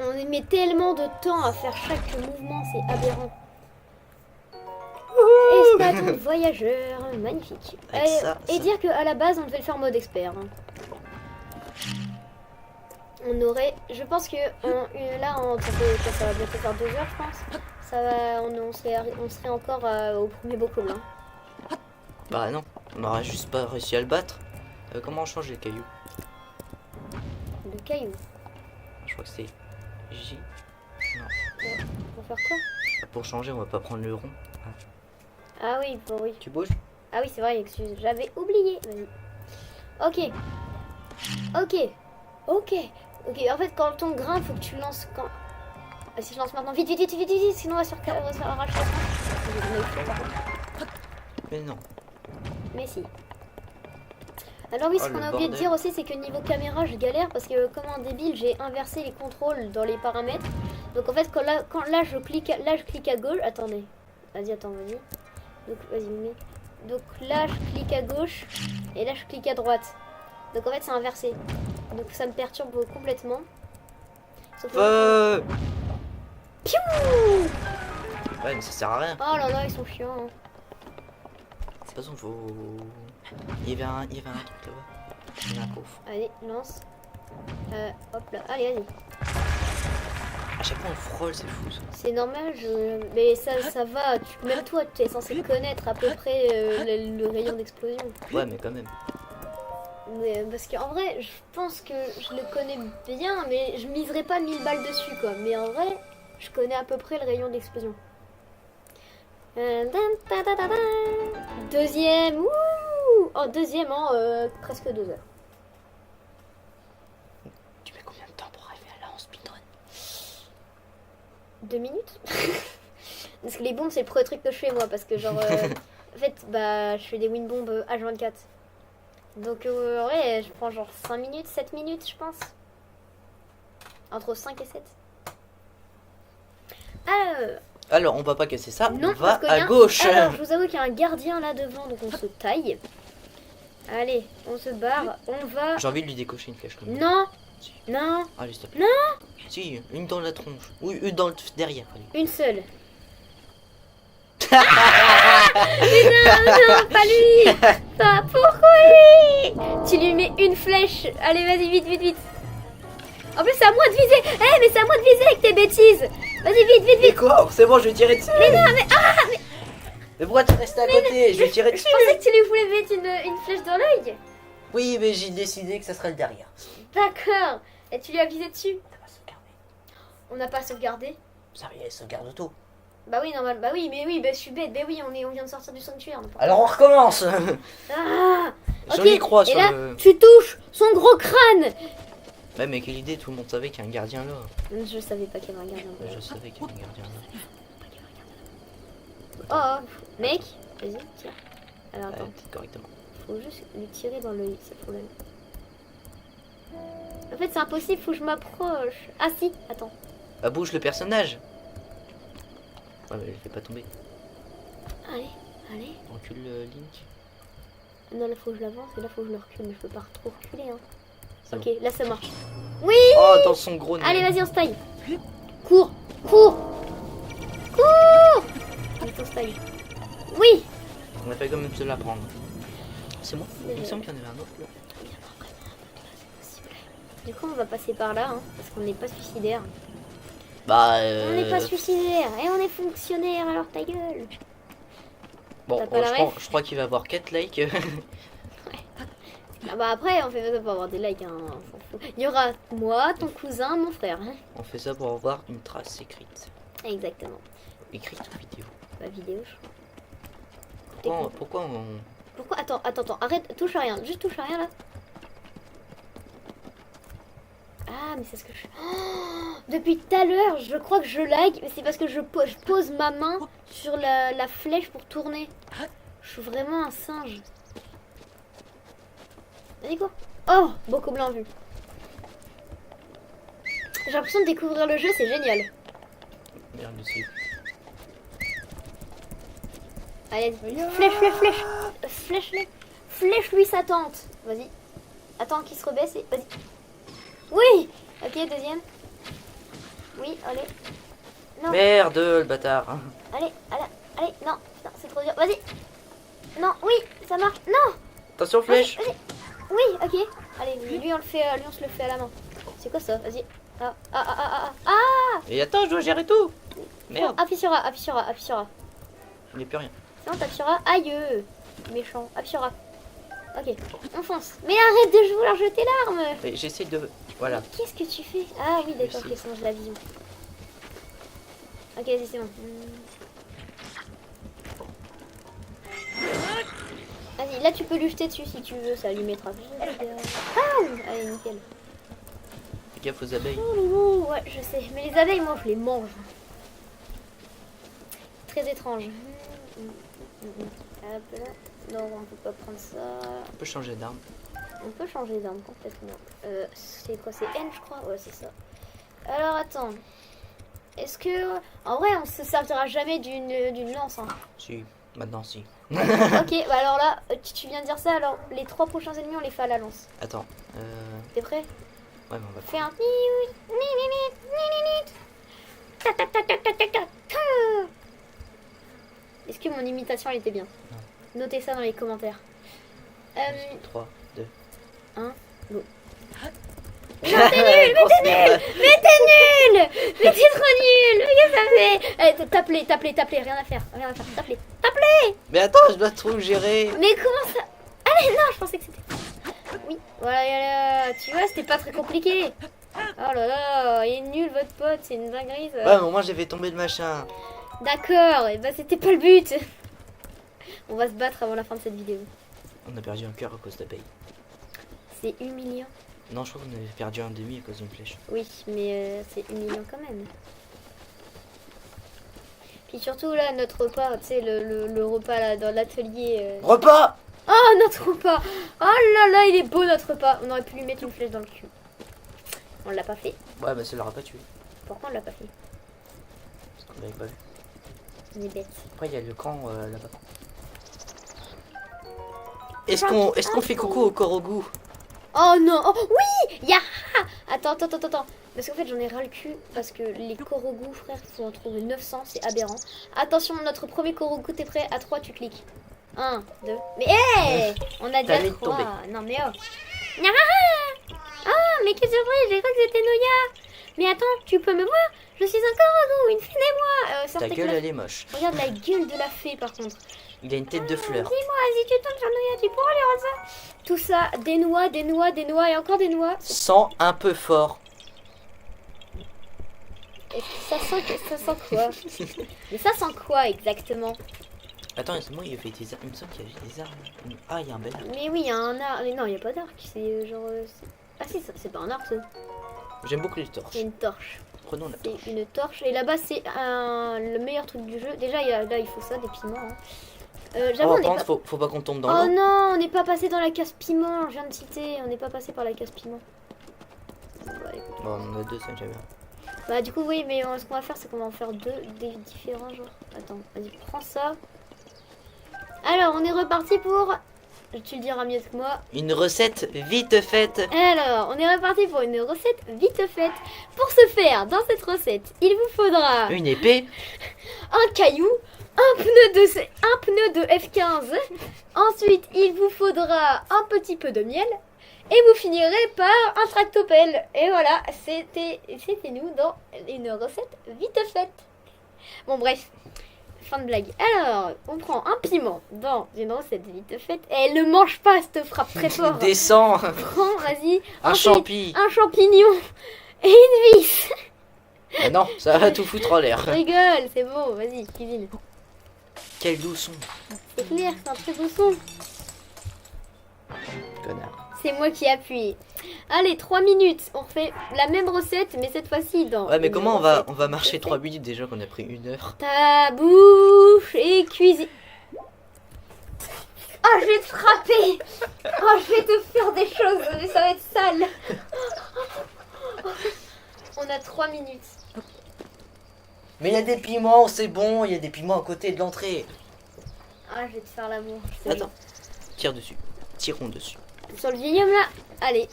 On met tellement de temps à faire chaque mouvement, c'est aberrant. Espadon de voyageur, magnifique. Avec ça, et ça- dire qu'à la base, on devait le faire en mode expert. Hein. On aurait, je pense que là, ça va bientôt faire 2 heures, je pense. Ça va, on serait encore au premier boco blanc. Bah non, on aurait juste pas réussi à le battre. Comment on change les cailloux? Le caillou. Je crois que c'est J. Non. Pour faire quoi? Pour changer, on va pas prendre le rond. Ah oui, oui. Tu bouges? Ah oui, c'est vrai, excuse, j'avais oublié. Vas-y. Ok. En fait, quand on grimpe, faut que tu lances quand... Ah, si je lance maintenant, vite, sinon on va se faire arracher la fin. Mais non. Mais si. Alors oui, ce Oh, qu'on le a oublié de bordel. dire aussi, c'est que niveau caméra, je galère parce que comme un débile, j'ai inversé les contrôles dans les paramètres. Donc en fait, quand là je clique à gauche. Attendez. Vas-y. Donc vas-y, mets. Donc là, je clique à gauche et là, je clique à droite. Donc en fait, c'est inversé. Donc ça me perturbe complètement. Sauf que- Piou! Ouais, mais ça sert à rien. Oh là là, ils sont chiants. Hein. De toute façon, faut. Il y avait un truc là-bas. Il y avait un coffre. Allez, lance. Hop là, allez, vas-y. À chaque fois, on frôle, c'est fou ça. C'est normal, mais ça va. Même toi, tu es censé connaître à peu près le rayon d'explosion. Ouais, mais quand même. Mais, parce qu'en vrai, je pense que je le connais bien, mais je miserais pas 1000 balles dessus, quoi. Mais en vrai, je connais à peu près le rayon d'explosion. Deuxième, wouh! Oh, deuxième en presque 2 heures. Tu mets combien de temps pour arriver à là en speedrun? 2 minutes. Parce que les bombes, c'est le premier truc que je fais, moi. Parce que, genre, en fait, bah, je fais des win bombes H24. Donc, en vrai, je prends genre 5 minutes, 7 minutes, je pense. Entre 5 et 7. Alors, on va pas casser ça, Non, on va parce qu'il y à a gauche. Alors, je vous avoue qu'il y a un gardien là devant, donc on se taille. Allez, on se barre, on va... J'ai envie de lui décocher une flèche comme ça. Non, Si. non, Allez, stop. non. Si, une dans la tronche. Ou une dans le derrière. Allez. Une seule. Non, pas lui. Pas pourquoi lui. Tu lui mets une flèche. Allez, vas-y, vite, vite, vite. En plus, c'est à moi de viser. Eh, mais c'est à moi de viser avec tes bêtises. Vas-y, vite, vite, Mais vite. quoi? C'est bon, je vais tirer dessus. Mais non, mais... Mais pourquoi tu restes à côté? Je vais tirer Je dessus. pensais que tu lui voulais mettre une flèche dans l'œil. Oui, mais j'ai décidé que ça serait le derrière. D'accord. Et tu lui as visé dessus. Ça va sauvegarder. On n'a pas sauvegardé. Ça y est, sauvegarde tout. Bah oui, normal. Bah oui, mais oui, bah je suis bête. Bah oui, on vient de sortir du sanctuaire. Alors on recommence. Ah. Joli Ok. croix Et sur là, le... tu touches son gros crâne. Ouais, mais quelle idée, tout le monde savait qu'il y a un gardien là. Je savais pas qu'il y avait un gardien. Je savais qu'il y avait un gardien là. Oh, mec, vas-y, tire. Alors attends, Correctement. faut juste lui tirer dans l'œil, c'est le problème. En fait, c'est impossible, faut que je m'approche. Ah si, attends. Bah bouge le personnage. Ouais, mais je vais pas tomber. Allez, allez. Recule Link. Non, là faut que je l'avance et là faut que je le recule, mais je peux pas trop reculer. Hein. C'est Ok, là ça marche. Oui. Oh, dans son gros nez. Allez, vas-y, on se taille. Cours, cours, cours. Vite, on se taille. Oui. On a fait quand même se la prendre. C'est bon. Il me semble qu'il y en avait un autre là. Du coup, on va passer par là, hein, parce qu'on n'est pas suicidaire. Bah On n'est pas suicidaire et on est fonctionnaire, alors ta gueule. Bon, T'as pas la ref je crois qu'il va avoir 4 likes. Ah bah après, on fait ça pour avoir des likes, hein, on s'en fout. Il y aura moi, ton cousin, mon frère. Hein. On fait ça pour avoir une trace écrite. Exactement. Écrite ou vidéo. Bah vidéo. je- Pourquoi on... Pourquoi attends, arrête, touche à rien, juste touche à rien là. Ah mais c'est ce que je... Oh, depuis tout à l'heure, je crois que je lag, mais c'est parce que je pose ma main sur la flèche pour tourner. Je suis vraiment un singe. Vas-y quoi. Oh, beaucoup blanc vu. J'ai l'impression de découvrir le jeu, c'est génial. Merde dessus. Allez, flèche, flèche, flèche. Flèche, flèche lui sa tante. Vas-y. Attends qu'il se rebaisse et... Vas-y. Oui. Ok, deuxième. Oui, allez. Non. Merde, le bâtard. Allez, allez, non, c'est trop dur. Vas-y. Non, oui, ça marche. Non. Attention, flèche. Vas-y. Oui, ok. Allez, lui on le fait, lui on se le fait à la main. C'est quoi ça? Vas-y. Ah. Et attends, je dois gérer tout. Merde. Appuie sur A, appuie sur A, appuie sur A. Il n'y a plus rien. C'est bon, t'appuies sur A. Aïe. Méchant. Appuie sur A. Ok, on fonce. Mais arrête de vouloir jeter l'arme. Et j'essaie de... Voilà. Qu'est-ce que tu fais? Ah oui, d'accord, Merci. ok, c'est bon, j'ai la vision. Ok, vas-y, c'est bon. Vas-y, là tu peux lui jeter dessus si tu veux, ça lui mettra. Ah, allez, nickel. Fais gaffe aux abeilles. Oh, ouais, je sais. Mais les abeilles, moi, je les mange. Très étrange. Hop là. Non, on peut pas prendre ça. On peut changer d'arme. On peut changer d'arme complètement. C'est quoi? C'est N, je crois? Ouais, c'est ça. Alors, attends. Est-ce que... En vrai, on se servira jamais d'une lance. Hein. Si, maintenant si. Ok, bah alors là, tu viens de dire ça, alors les 3 prochains ennemis, on les fait à la lance. Attends. T'es prêt? Ouais, mais on va Fais un... Ta, ta, ta, ta, ta, ta, ta, ta. Est-ce que mon imitation elle était bien? Notez ça dans les commentaires. 3, 2. 1, go. Non, t'es nul, mais t'es nul, mais t'es nul, mais t'es trop nul, mais qu'est-ce que ça fait? Allez, tape-les, rien à faire, tape-les. Mais attends, je dois tout gérer. Mais comment ça? Allez, non, je pensais que c'était... Oui, voilà, tu vois, c'était pas très compliqué. Oh là là, il est nul votre pote, c'est une dinguerie ça. Ouais, mais au moins j'ai fait tomber le machin. D'accord, et bah c'était pas le but. On va se battre avant la fin de cette vidéo. On a perdu un cœur à cause de la paye. C'est humiliant. Non, je crois qu'on avait perdu un demi à cause d'une flèche. Oui, mais c'est humiliant quand même. Puis surtout là, notre repas, tu sais, le repas là dans l'atelier. Repas. Oh, notre repas! Oh là là, il est beau notre repas! On aurait pu lui mettre une flèche dans le cul. On l'a pas fait. Ouais, bah ça l'aura pas tué. Pourquoi on l'a pas fait? Parce qu'on l'avait pas vu. On est bête. Après, il y a le camp là-bas. Est-ce qu'on fait coucou au Korogu? Oh non! Oh oui! Ya! Attends. Parce qu'en fait, j'en ai ras le cul. Parce que les Korogu, frère, il faut en trouver 900. C'est aberrant. Attention, notre premier Korogu, t'es prêt? À 3, tu cliques. 1, 2. Mais hé! On a T'as déjà mis de 3. tomber. Non, mais oh! Ah, mais quelle surprise! J'ai cru que c'était Noya! Mais attends, tu peux me voir? Je suis un Korogu, une fée des Ta gueule, elle est moche. Regarde la gueule de la fée, par contre. Il a une tête de fleur. Dis-moi, si tu tombes sur Noya, tu pourras lui rendre ça? Tout ça, des noix et encore des noix. Sent un peu fort. Et ça sent quoi? Mais ça sent quoi exactement? Attends, moi il y avait des armes. Il me semble qu'il y avait des armes. Ah, il y a un bel arc. Mais oui, il y a un arc. Mais non, il n'y a pas d'arc. C'est genre. Ah si, c'est pas un arc, ça. J'aime beaucoup les torches. C'est une torche. Prenons la torche. C'est une torche. Et là-bas, c'est le meilleur truc du jeu. Déjà, là, il faut ça, des piments. Hein. J'avoue, Oh, on n'est par pas... contre, faut pas qu'on tombe dans Oh l'eau. non, on n'est pas passé dans la case piment. Je viens de citer. On n'est pas passé par la case piment. Bon, bah, écoute. Bon, on en a deux, c'est déjà bien. Bah du coup oui, mais ce qu'on va faire c'est qu'on va en faire des différents genres. Attends, vas-y, prends ça. Alors on est reparti pour... Tu le diras mieux que moi. Une recette vite faite. Alors, on est reparti pour une recette vite faite. Pour ce faire, dans cette recette, il vous faudra Une épée. un caillou, un pneu de F15. Ensuite, il vous faudra un petit peu de miel. Et vous finirez par un tractopelle. Et voilà, c'était nous dans une recette vite faite. Bon bref, fin de blague. Alors, on prend un piment dans une recette vite faite. Et elle ne mange pas cette frappe très fort. Descends. Prends, vas-y. Un Ensuite, champi. un champignon et une vis. Ah non, ça va tout foutre en l'air. Rigole, c'est bon, vas-y, cuisine. Quel doux son. C'est clair, c'est un très beau son. Connard. C'est moi qui appuie. Allez, 3 minutes. On refait la même recette, mais cette fois-ci dans... Ouais, mais une comment recette on va marcher vite 3 faite. minutes déjà qu'on a pris 1 heure? Ta bouche et cuisine. Oh, je vais te frapper. Oh, je vais te faire des choses, mais ça va être sale. On a 3 minutes. Mais il y a des piments, c'est bon, il y a des piments à côté de l'entrée. Ah, je vais te faire l'amour. Attends, tire dessus. Tirons dessus. Sur le vieil homme là. Allez.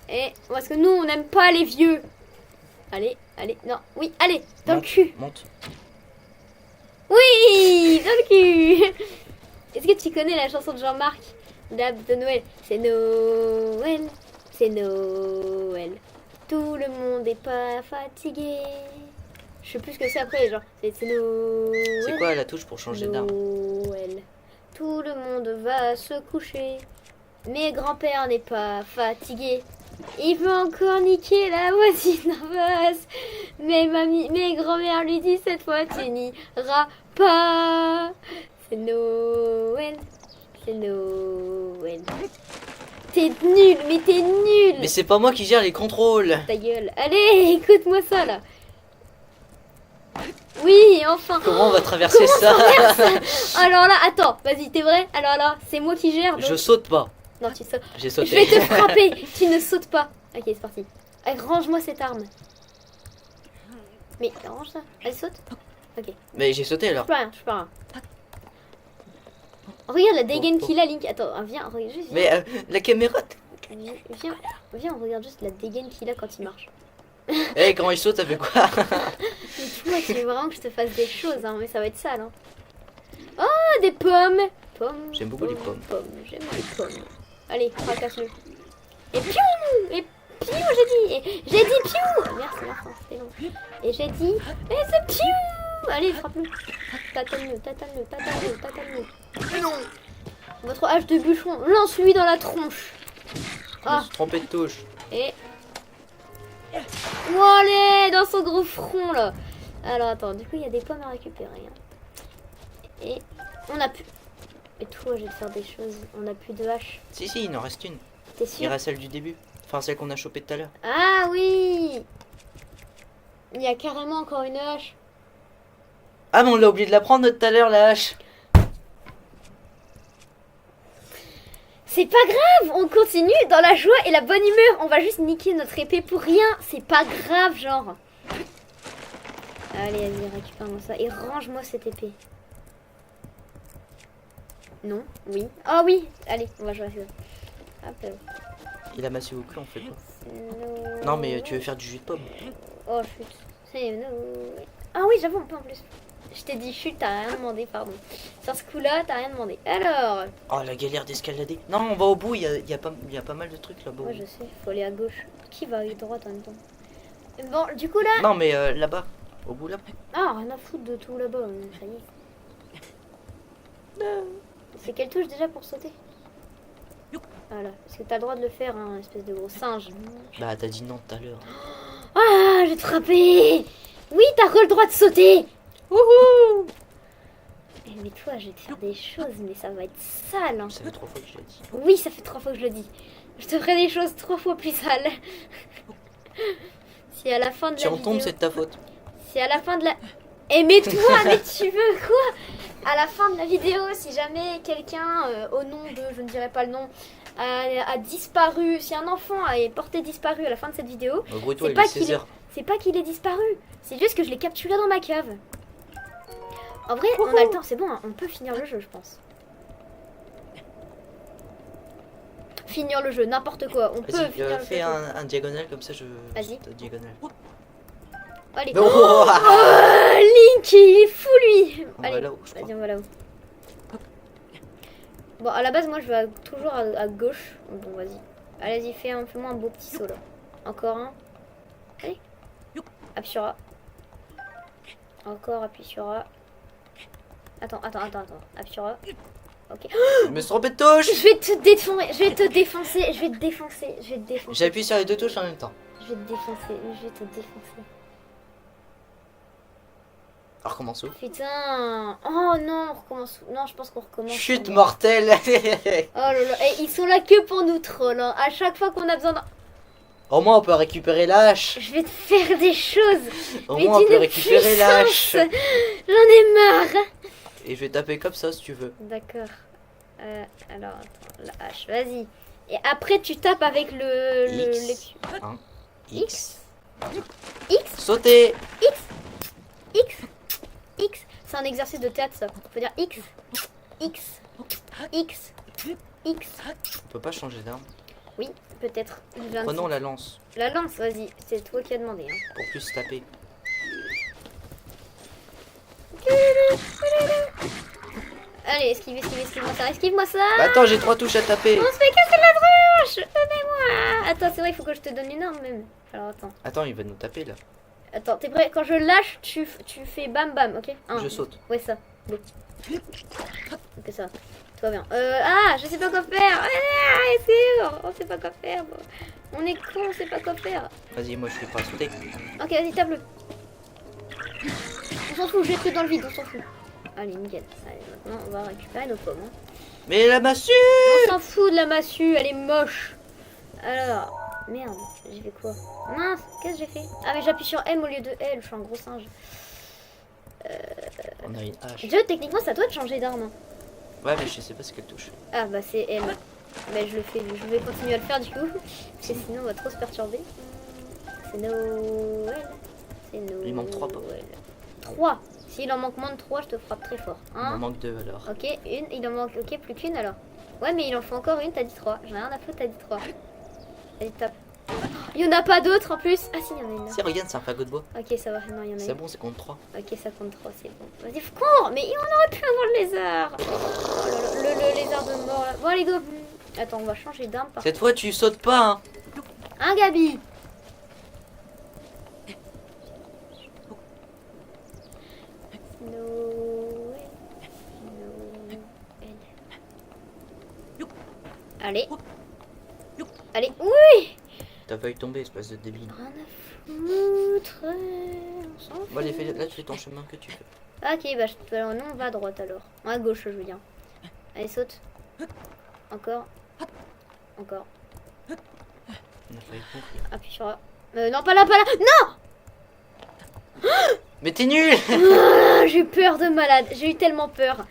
Et parce que nous, on n'aime pas les vieux. Allez, non. Oui, allez, dans le cul. Monte. Oui, dans le cul. Est-ce que tu connais la chanson de Jean-Marc de Noël? C'est Noël, c'est Noël. Tout le monde est pas fatigué. Je sais plus ce que c'est après, genre. C'est Noël. C'est quoi la touche pour changer d'arme? Noël. Tout le monde va se coucher. Mais grand-père n'est pas fatigué. Il veut encore niquer la voisine en face. Mais grand-mère lui dit cette fois tu n'iras pas. C'est Noël. C'est Noël. T'es nul, mais t'es nul. Mais c'est pas moi qui gère les contrôles. Ta gueule. Allez, écoute-moi ça là. Oui, enfin. Comment on va traverser ça? Alors là, attends, vas-y, t'es vrai? Alors là, c'est moi qui gère. Donc... Je saute pas. Non, tu sautes. J'ai Je sauté. vais te frapper. Tu ne sautes pas. Ok, c'est parti. Allez, range-moi cette arme. Mais range ça. Allez, saute. Ok. Mais j'ai sauté alors. Je peux rien, je peux rien. Regarde la dégaine qu'il a, Link. Attends, viens, regarde juste. Mais la caméra. Viens, on regarde juste la dégaine qu'il a quand il marche. Eh, quand il saute, ça fait quoi? Mais toi, tu veux vraiment que je te fasse des choses, hein, mais ça va être sale. Hein. Oh, des pommes. Pommes. J'aime beaucoup les pommes. J'aime les pommes. Allez, fracasse-le. Et piou. Et piou, j'ai dit. Et j'ai dit piou. Merci, l'enfant, c'était long. Et j'ai dit. Et c'est piou. Allez, frappe-le. Tatane-le, tatane-le, tatane-le, tatane-le. Non. Votre hache de bûcheron, lance-lui dans la tronche. Je me suis trompé de touche. Et... Oh, allez, dans son gros front, là. Alors, attends, du coup, il y a des pommes à récupérer. Hein. Et on a plus... Et toi, je vais te faire des choses. On a plus de hache. Si, il en reste une. T'es Il sûr? reste celle du début. Enfin, celle qu'on a chopée tout à l'heure. Ah, oui. Il y a carrément encore une hache. Ah, mais on l'a oublié de la prendre tout à l'heure, la hache. C'est pas grave, on continue dans la joie et la bonne humeur. On va juste niquer notre épée pour rien. C'est pas grave, genre. Allez, vas-y, récupère-moi ça et range-moi cette épée. Non, oui. Oh oui, allez, on va jouer à ça. Hop là. Il a massé au cul, on fait quoi? No. Non, mais tu veux faire du jus de pomme? Oh, chut. C'est no. Ah oui, j'avoue, on peut en plus. Je t'ai dit chut, t'as rien demandé, pardon. Sur ce coup-là, t'as rien demandé. Alors. Oh, la galère d'escalader. Non, on va au bout, il y a pas mal de trucs là-bas. Moi, je sais, faut aller à gauche. Qui va à droite en même temps? Bon, du coup, là. Non, mais là-bas. Au bout là. Ah, rien à foutre de tout là-bas, ça y est. C'est quelle touche déjà pour sauter? Voilà, parce que t'as le droit de le faire, hein, espèce de gros singe. Bah, t'as dit non tout à l'heure. Ah, j'ai frappé. Oui, t'as le droit de sauter. Wouhou. Mais toi, je vais te faire des choses, mais ça va être sale. Hein. Ça fait 3 fois que je l'ai dit. Oui, ça fait 3 fois que je le dis. Je te ferai des choses 3 fois plus sales. Si à la fin de Si la on vidéo... tombe, c'est de ta faute. Si à la fin de la... Eh mais toi, mais tu veux quoi? À la fin de la vidéo, si jamais quelqu'un, au nom de, je ne dirai pas le nom, a disparu, si un enfant est porté disparu à la fin de cette vidéo, Au gros, toi, c'est il pas est 16h. c'est pas qu'il est disparu, c'est juste que je l'ai capturé dans ma cave. En vrai, on a le temps, c'est bon, hein, on peut finir le jeu, je pense. Finir le jeu, n'importe quoi, on peut Vas-y, finir le fais jeu. un diagonale comme ça, je. Vas-y. Diagonale. Allez. Oh, Oh, Link, il est fou lui. On va Allez, là-haut, je crois. vas-y, on va là-haut. Bon, à la base, moi, je vais toujours à gauche. Bon, vas-y. Allez-y, fais-moi un beau petit saut, là. Encore un. Allez. Appuie sur A. Encore, appuie sur A. Attends. Appuie sur A. Ok. Je me suis trompé de touche. Je vais te défoncer, je vais te défoncer. J'appuie sur les deux touches en même temps. Je vais te défoncer. Alors, recommence où? Putain. Oh non, on recommence. Non, je pense qu'on recommence. Chute mortelle. Oh là là, et ils sont là que pour nous troll. Hein. À chaque fois qu'on a besoin d'un... Au moins, on peut récupérer l'âche. Je vais te faire des choses. Au mais moins, on peut d'une récupérer l'âche. puissance. J'en ai marre. Et je vais taper comme ça si tu veux. D'accord. Alors, attends, la hache, vas-y. Et après, tu tapes avec le... X. le- 1. X. X. Sauter. X. C'est un exercice de théâtre, ça. Faut dire X. On peut pas changer d'arme. Oui, peut-être. Prenons la lance La lance, vas-y. C'est toi qui as demandé. Hein. pour plus taper. Allez, esquive-moi ça. Bah attends, j'ai 3 touches à taper. On se fait casser la tronche. Aidez-moi. Attends, c'est vrai, il faut que je te donne une arme même. Alors attends. Attends, il va nous taper là. Attends, t'es prêt? Quand je lâche, tu fais bam bam, ok? Je saute. Ouais, ça. Go. Ok, ça. Tout va bien. Je sais pas quoi faire. Ah, c'est on sait pas quoi faire. Bon. On est con, on sait pas quoi faire. Vas-y, moi je suis prêt à sauter. Ok, vas-y, tape-le. On s'en fout, je l'ai pris dans le vide, on s'en fout. Allez, nickel. Allez, maintenant, on va récupérer nos pommes. Hein. Mais la massue. On s'en fout de la massue, elle est moche. Alors, merde, j'ai fait quoi? Mince, qu'est-ce que j'ai fait? Ah, mais j'appuie sur M au lieu de L, je suis un gros singe. On a une hache. Joe, techniquement, ça doit te changer d'arme. Hein. Ouais, mais je sais pas ce qu'elle touche. Ah, bah c'est L. Mais je vais continuer à le faire du coup. Parce que sinon, on va trop se perturber. C'est Noël. Il manque 3 pommes. 3. S'il en manque moins de 3, je te frappe très fort. Il en manque 2 alors. Ok, une, il en manque, ok, plus qu'une alors. Ouais, mais il en faut encore une, t'as dit 3. J'en ai rien à foutre, t'as dit 3. Allez, tape. Il y en a pas d'autres en plus. Ah si, il y en a une là. Si, regarde, c'est un fagot de bois. Ok, ça va. Non, il y en a C'est une. bon, c'est contre 3. Ok, ça compte 3, c'est bon. Vas-y, faut cours. Mais on aurait pu avoir le lézard. Oh là là, le lézard de mort là. Bon, allez, go. Attends, on va changer d'arme par Cette fois, tu sautes pas, hein. Hein, Gabi? Noël. Noël. Allez. Allez, oui! T'as failli tomber, espèce de débile. Rien à foutre. On s'en fout. Bon, allez, là, tu fais ton chemin que tu veux. Ok, bah non, on va à droite alors. À gauche, je veux dire. Allez, saute. Encore. Encore. On a failli conclure. Appuie sur A. Non, pas là, pas là. Non! Mais t'es nul. Ah, j'ai eu peur de malade. J'ai eu tellement peur.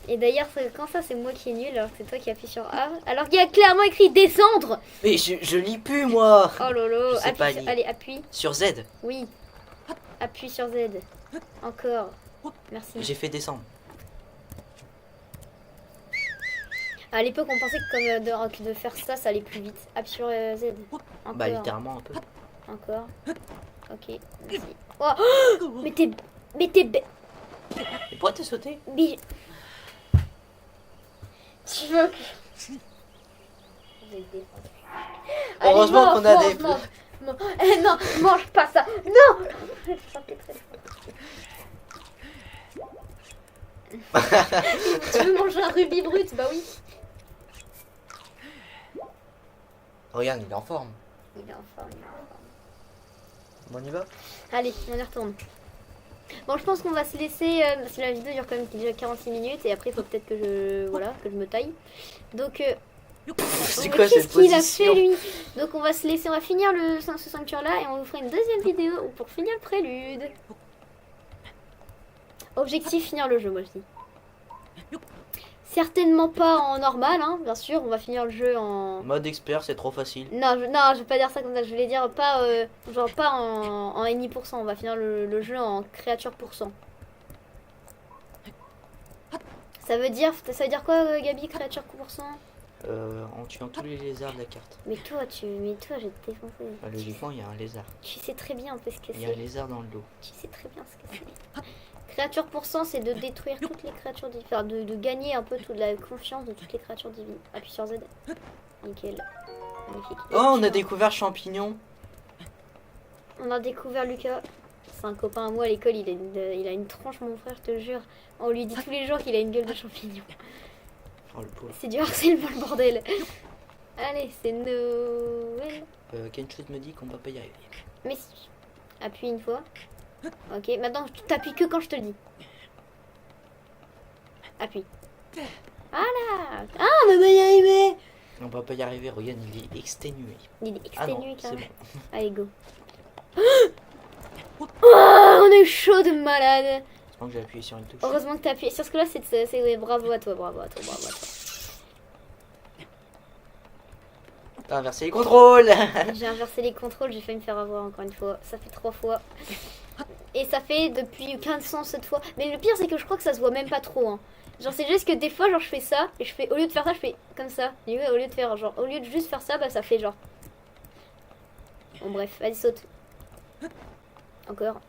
Et d'ailleurs, quand ça, c'est moi qui est nul, alors que c'est toi qui appuie sur A. Alors qu'il y a clairement écrit descendre. Mais je lis plus, moi. Oh lolo. Je sais pas Appuie sur... lire. Allez, appuie. Sur Z, Oui. Appuie sur Z. Encore. Merci. j'ai fait descendre. À l'époque, on pensait que de faire ça, ça allait plus vite. Appuie sur Z. Encore. Bah, littéralement un peu. Encore. Ok. Merci. Oh, mais t'es... Mais t'es... Et pourquoi t'es sauté? Tu veux que... Heureusement qu'on a des... Non, mange pas ça. Non. Tu veux manger un rubis brut? Bah oui. Regarde, il est en forme. Il est en forme. Bon, on y va? Allez, on y retourne. Bon, je pense qu'on va se laisser, parce que la vidéo dure quand même déjà 46 minutes et après il faut peut-être que je me taille. Donc, C'est quoi qu'est-ce cette qu'il a position? fait lui? Donc on va se laisser, on va finir ce sanctuaire là et on vous fera une deuxième vidéo pour finir le prélude. Objectif, finir le jeu, moi je dis. Certainement pas en normal, hein, bien sûr, on va finir le jeu en... Mode expert, c'est trop facile. Non, je vais pas dire ça comme ça, je voulais dire pas, genre pas en NI%, on va finir le jeu en créature %. Ça veut dire quoi, Gabi, créature %? En tuant tous les lézards de la carte. Mais toi, je vais te défoncer. Bah, logiquement, il y a un lézard. Tu sais très bien un peu ce que Il y a un c'est. lézard dans le dos. Tu sais très bien ce que c'est. Créature %, c'est de détruire toutes les créatures divines. Enfin, de gagner un peu toute la confiance de toutes les créatures divines. Appuie sur Z. Nickel. Magnifique. Oh, on a découvert champignon. On a découvert Lucas. C'est un copain à moi à l'école, il a une tronche, mon frère, je te jure. On lui dit tous les jours qu'il a une gueule de champignon. Oh, le pauvre. C'est du harcèlement, le bordel. Allez, c'est Noël. Quelque chose me dit qu'on va pas y arriver. Mais si. Appuie une fois. Ok, maintenant tu t'appuies que quand je te le dis. Appuie. Voilà. Ah, on va y arriver. On va pas y arriver, regarde, il est exténué. Il est Ah non, exténué, c'est carrément. bon. Allez, go. Oh, on est chaud de malade. Je pense que j'ai appuyé sur une touche. Heureusement que t'as appuyé sur ce que là, c'est bravo à toi, bravo à toi, bravo à toi. T'as inversé les contrôles. J'ai inversé les contrôles, j'ai failli me faire avoir encore une fois. Ça fait 3 fois. Et ça fait depuis 1500 cette fois. Mais le pire, c'est que je crois que ça se voit même pas trop. Hein. Genre, c'est juste que des fois, genre, je fais ça. Et je fais, au lieu de faire ça, je fais comme ça. Et ouais, au lieu de faire, genre, au lieu de juste faire ça, bah ça fait genre. Bon, bref, vas-y, saute. Encore.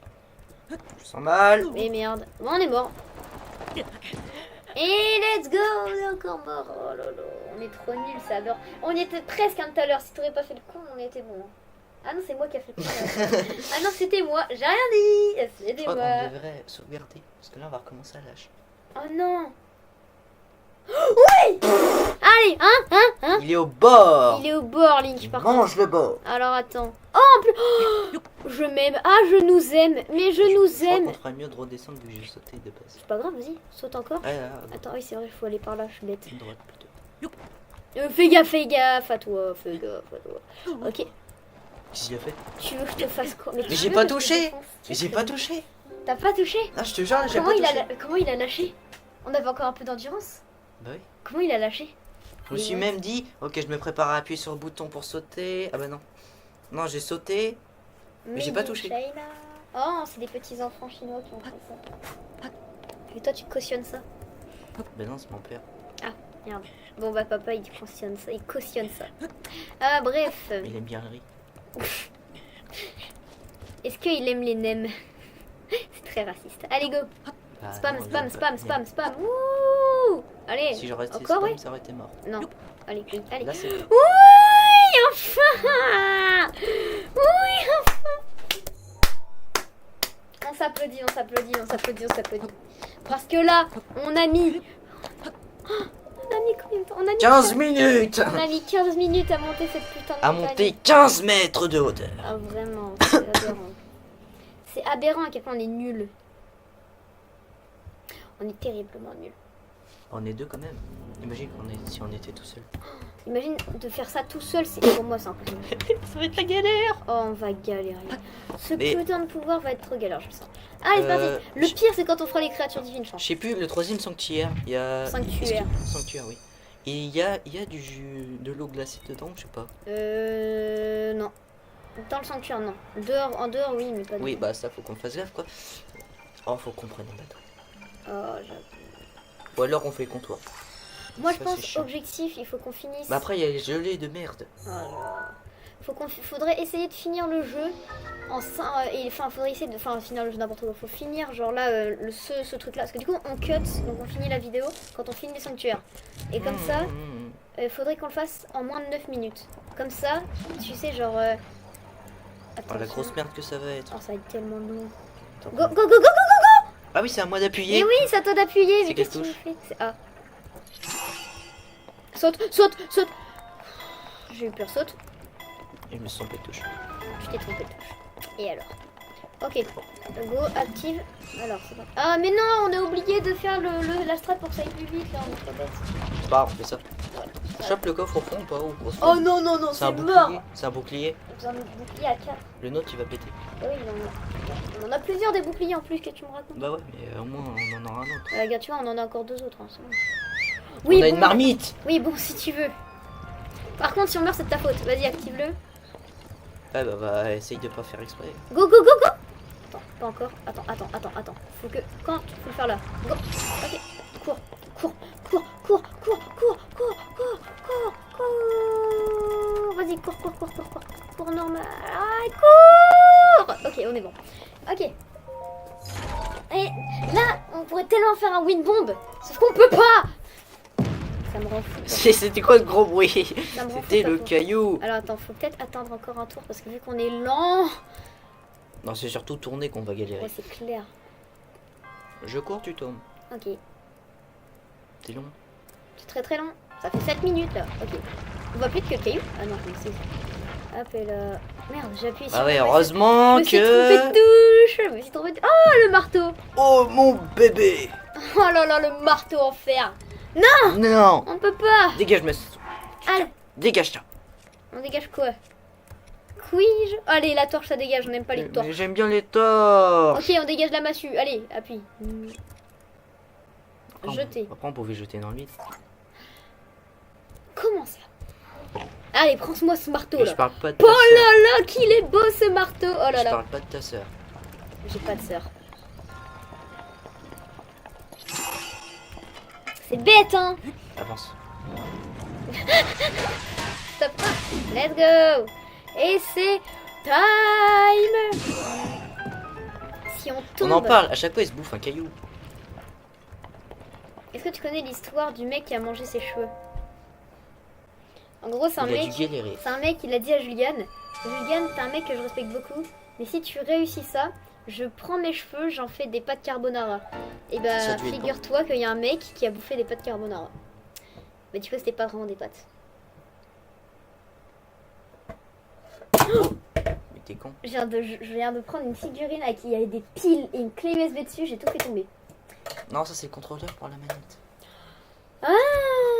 Je sens mal. Mais merde. Bon, on est mort. Et let's go. On est encore mort. Oh là là. On est trop nuls, ça adore. On y était presque tout à l'heure. Si t'aurais pas fait le con, on était bon. Ah non, c'est moi qui a fait le con. Ah non, c'était moi. J'ai rien dit. Je C'était crois moi. qu'on devrait sauvegarder. Parce que là, on va recommencer à lâcher. Oh non. Oui. Allez, hein. Il est au bord. Il est au bord, Link, Il par contre. mange le bord. Alors attends. Oh, en plus. Oh, je m'aime. Ah, je nous aime. Mais je nous Je crois aime. qu'on ferait mieux de redescendre vu que j'ai sauté de base. C'est pas grave, vas-y. Saute encore. Ouais, là, Attends, oui, c'est vrai, il faut aller par là. Je suis bête. une droite plutôt. Fais gaffe à toi. Fais gaffe à toi. Ok. Qu'est-ce qu'il a fait? Tu veux que je te fasse quoi? Mais j'ai pas touché. Mais j'ai pas touché. T'as pas touché? Non, je te jure, j'ai pas touché. Comment il a lâché? On avait encore un peu d'endurance. Bah oui. Comment il a lâché? Je me suis même dit, ok, je me prépare à appuyer sur le bouton pour sauter. Ah bah non. Non, j'ai sauté. Mais j'ai pas touché. China. Oh, c'est des petits enfants chinois qui ont fait ça. Et toi, tu cautionnes ça? Bah non, c'est mon père. Ah, merde. Bon, bah, papa, il cautionne ça. Ah, bref. Il aime bien le riz. Est-ce qu'il aime les nems? C'est très raciste. Allez, go. Bah, Spam, non, spam, j'aime spam, pas. spam, spam. Ouh. Allez. Si j'aurais resté Encore, spam, ouais. ça aurait été mort. Non. Allez, clique. Allez. Là, c'est... Oui, enfin. Oui, enfin. On s'applaudit, on s'applaudit, on s'applaudit, on s'applaudit. Parce que là, on a mis... On a mis combien de temps? On a mis 15 minutes On a mis 15 minutes à monter cette putain de à montagne. monter 15 mètres de hauteur. Ah vraiment, c'est aberrant. C'est aberrant à quel point on est nul. On est terriblement nul. On est deux quand même. Imagine si on était tout seul. Imagine de faire ça tout seul, c'est pour moi c'est impossible. Ça va être la galère. Oh, on va galérer. Ce Mais- putain de pouvoir va être trop galère, je le sens. Allez, c'est parti. Le je- pire, c'est quand on fera les créatures divines, je Je pense. sais plus, le troisième sanctuaire, il y a... Sanctuaire. Sanctuaire, oui. Et il y a du jus, de l'eau glacée dedans, je sais pas. Non. Dans le sanctuaire, non. Dehors, en dehors, oui, mais pas Oui, dedans. bah ça, faut qu'on fasse gaffe, quoi. Oh, faut qu'on prenne un bateau. Oh, j'avoue. Ou alors on fait le contour. Moi, Ça, je c'est pense, chiant. objectif, il faut qu'on finisse. Bah après, il y a les gelées de merde. Oh là là. Faudrait essayer de finir le jeu en faudrait essayer de finir le jeu n'importe quoi. Faut finir genre là ce truc là parce que du coup on cut donc on finit la vidéo quand on finit les sanctuaires. Et comme ça, faudrait qu'on le fasse en moins de 9 minutes. Comme ça, tu sais genre Oh, la attention. grosse merde que ça va être. Oh, ça va être tellement long. Attends. Go go go go go. Ah oui, c'est à moi d'appuyer. Et oui, c'est à toi d'appuyer, C'est mais quelle qu'est-ce que tu touche fais? C'est A. Saute, saute, saute. J'ai eu peur, saute. Je me suis trompé de touche. Je t'ai trompé de touche. Et alors? Ok, go, active. Alors, c'est bon. Ah, mais non, on a oublié de faire la strat pour que ça aille plus vite là, on est trop bête. C'est pas grave, on fait ça. Chope le coffre au fond ou pas ou grosse Oh non, non, non, C'est un c'est bouclier. mort! C'est un bouclier. J'ai un bouclier à 4. Le nôtre il va péter. Ah oui, on en a plusieurs des boucliers en plus que tu me racontes. Bah ouais, mais au moins on en aura un autre. Regarde, tu vois, on en a encore 2 autres. Hein, c'est bon. On a bon, une marmite. Oui, bon, si tu veux. Par contre, si on meurt, c'est de ta faute. Vas-y, active-le. Ouais, bah essaye de pas faire exprès. Go, go, go, go! Attends, pas encore. Attends. Faut que. Quand tu faut le faire là. Go! Ok. Cours. Vas-y, cours. Cours normal. Ah, cours! Ok, on est bon. Ok. Et là, on pourrait tellement faire un win bomb. Sauf qu'on peut pas! Ça me rend fou. C'était quoi ce gros bruit? Ça me rend fou, C'était ça le faut- caillou. Alors attends, faut peut-être attendre encore un tour parce que vu qu'on est lent. Non, c'est surtout tourner qu'on va galérer. Ouais, c'est clair. Je cours, tu tombes. Ok. C'est long. C'est très très long. Ça fait 7 minutes là. Ok. On va plus vite que le caillou. Ah non, mais c'est. Hop et là. Merde, j'ai appuyé sur. Ah ouais, la- heureusement Je me suis trompée de que... touche. Je me suis trompée de... Oh, le marteau. Oh mon bébé. Oh là là, le marteau en fer. Non. On peut pas. Dégage, mais... Allez, Dégage-toi. on dégage quoi? Puis-je? Allez, la torche ça dégage. On n'aime pas les torches. Mais j'aime bien les torches. Ok, on dégage la massue. Allez, appuie. Après, on- Jeter. Après, on pouvait jeter dans le vide. Comment ça? Allez, prends-moi ce marteau Mais là. je parle pas de ta Oh sœur. là là, qu'il est beau ce marteau. Oh là Je là. parle pas de ta sœur. J'ai pas de sœur. C'est bête, hein? Avance. Stop. Let's go. Et c'est time. Si on tombe... On en parle. À chaque fois, il se bouffe un caillou. Est-ce que tu connais l'histoire du mec qui a mangé ses cheveux? En gros, c'est un Il a mec... dû galérer. C'est un mec, il a dit à Juliane, Juliane, t'es un mec que je respecte beaucoup, mais si tu réussis ça, je prends mes cheveux, j'en fais des pâtes carbonara. Et Ça bah, a dû être figure-toi qu'il y a un mec qui a bouffé des pâtes carbonara. Mais du coup, c'était pas vraiment des pâtes. Mais t'es con. Je viens de prendre une figurine avec qui il y avait des piles et une clé USB dessus, j'ai tout fait tomber. Non, ça c'est le contrôleur pour la manette. Ah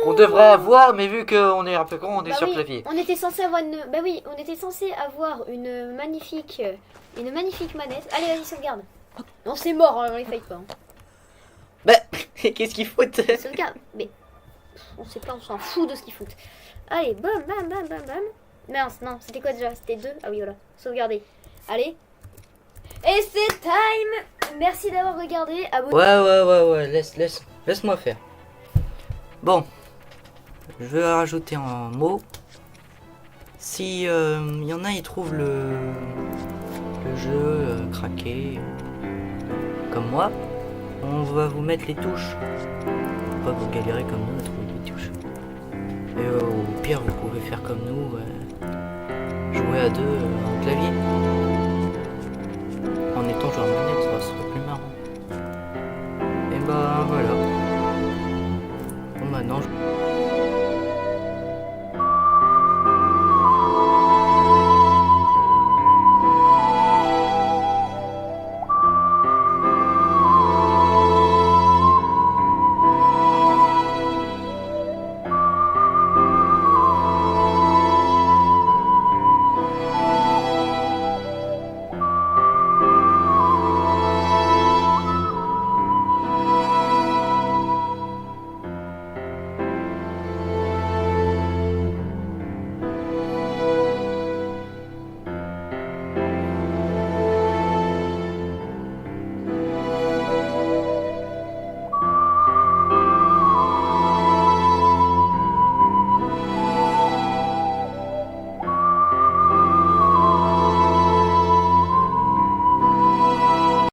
On devrait avoir, mais vu qu'on est un peu con, on est Bah sur oui, clavier. on était censé avoir une magnifique manette. Allez, vas-y, sauvegarde. Non, c'est mort, hein, on les faille pas. Hein. Bah, qu'est-ce qu'il faut Sauvegarde, mais on sait pas, on s'en fout de ce qu'ils foutent. Allez, bam, bam, bam, bam, bam. Mince, non, c'était quoi déjà? C'était 2. Ah oui, voilà, sauvegarder. Allez. Et c'est time. Merci d'avoir regardé. Abonnez-vous. Ouais, laisse-moi faire. Bon, je vais rajouter en mot Si y en a, ils trouvent le jeu craqué, comme moi, on va vous mettre les touches. Faut pas que vous galérez comme nous à trouver les touches. Et au pire, vous pouvez faire comme nous, jouer à deux en clavier.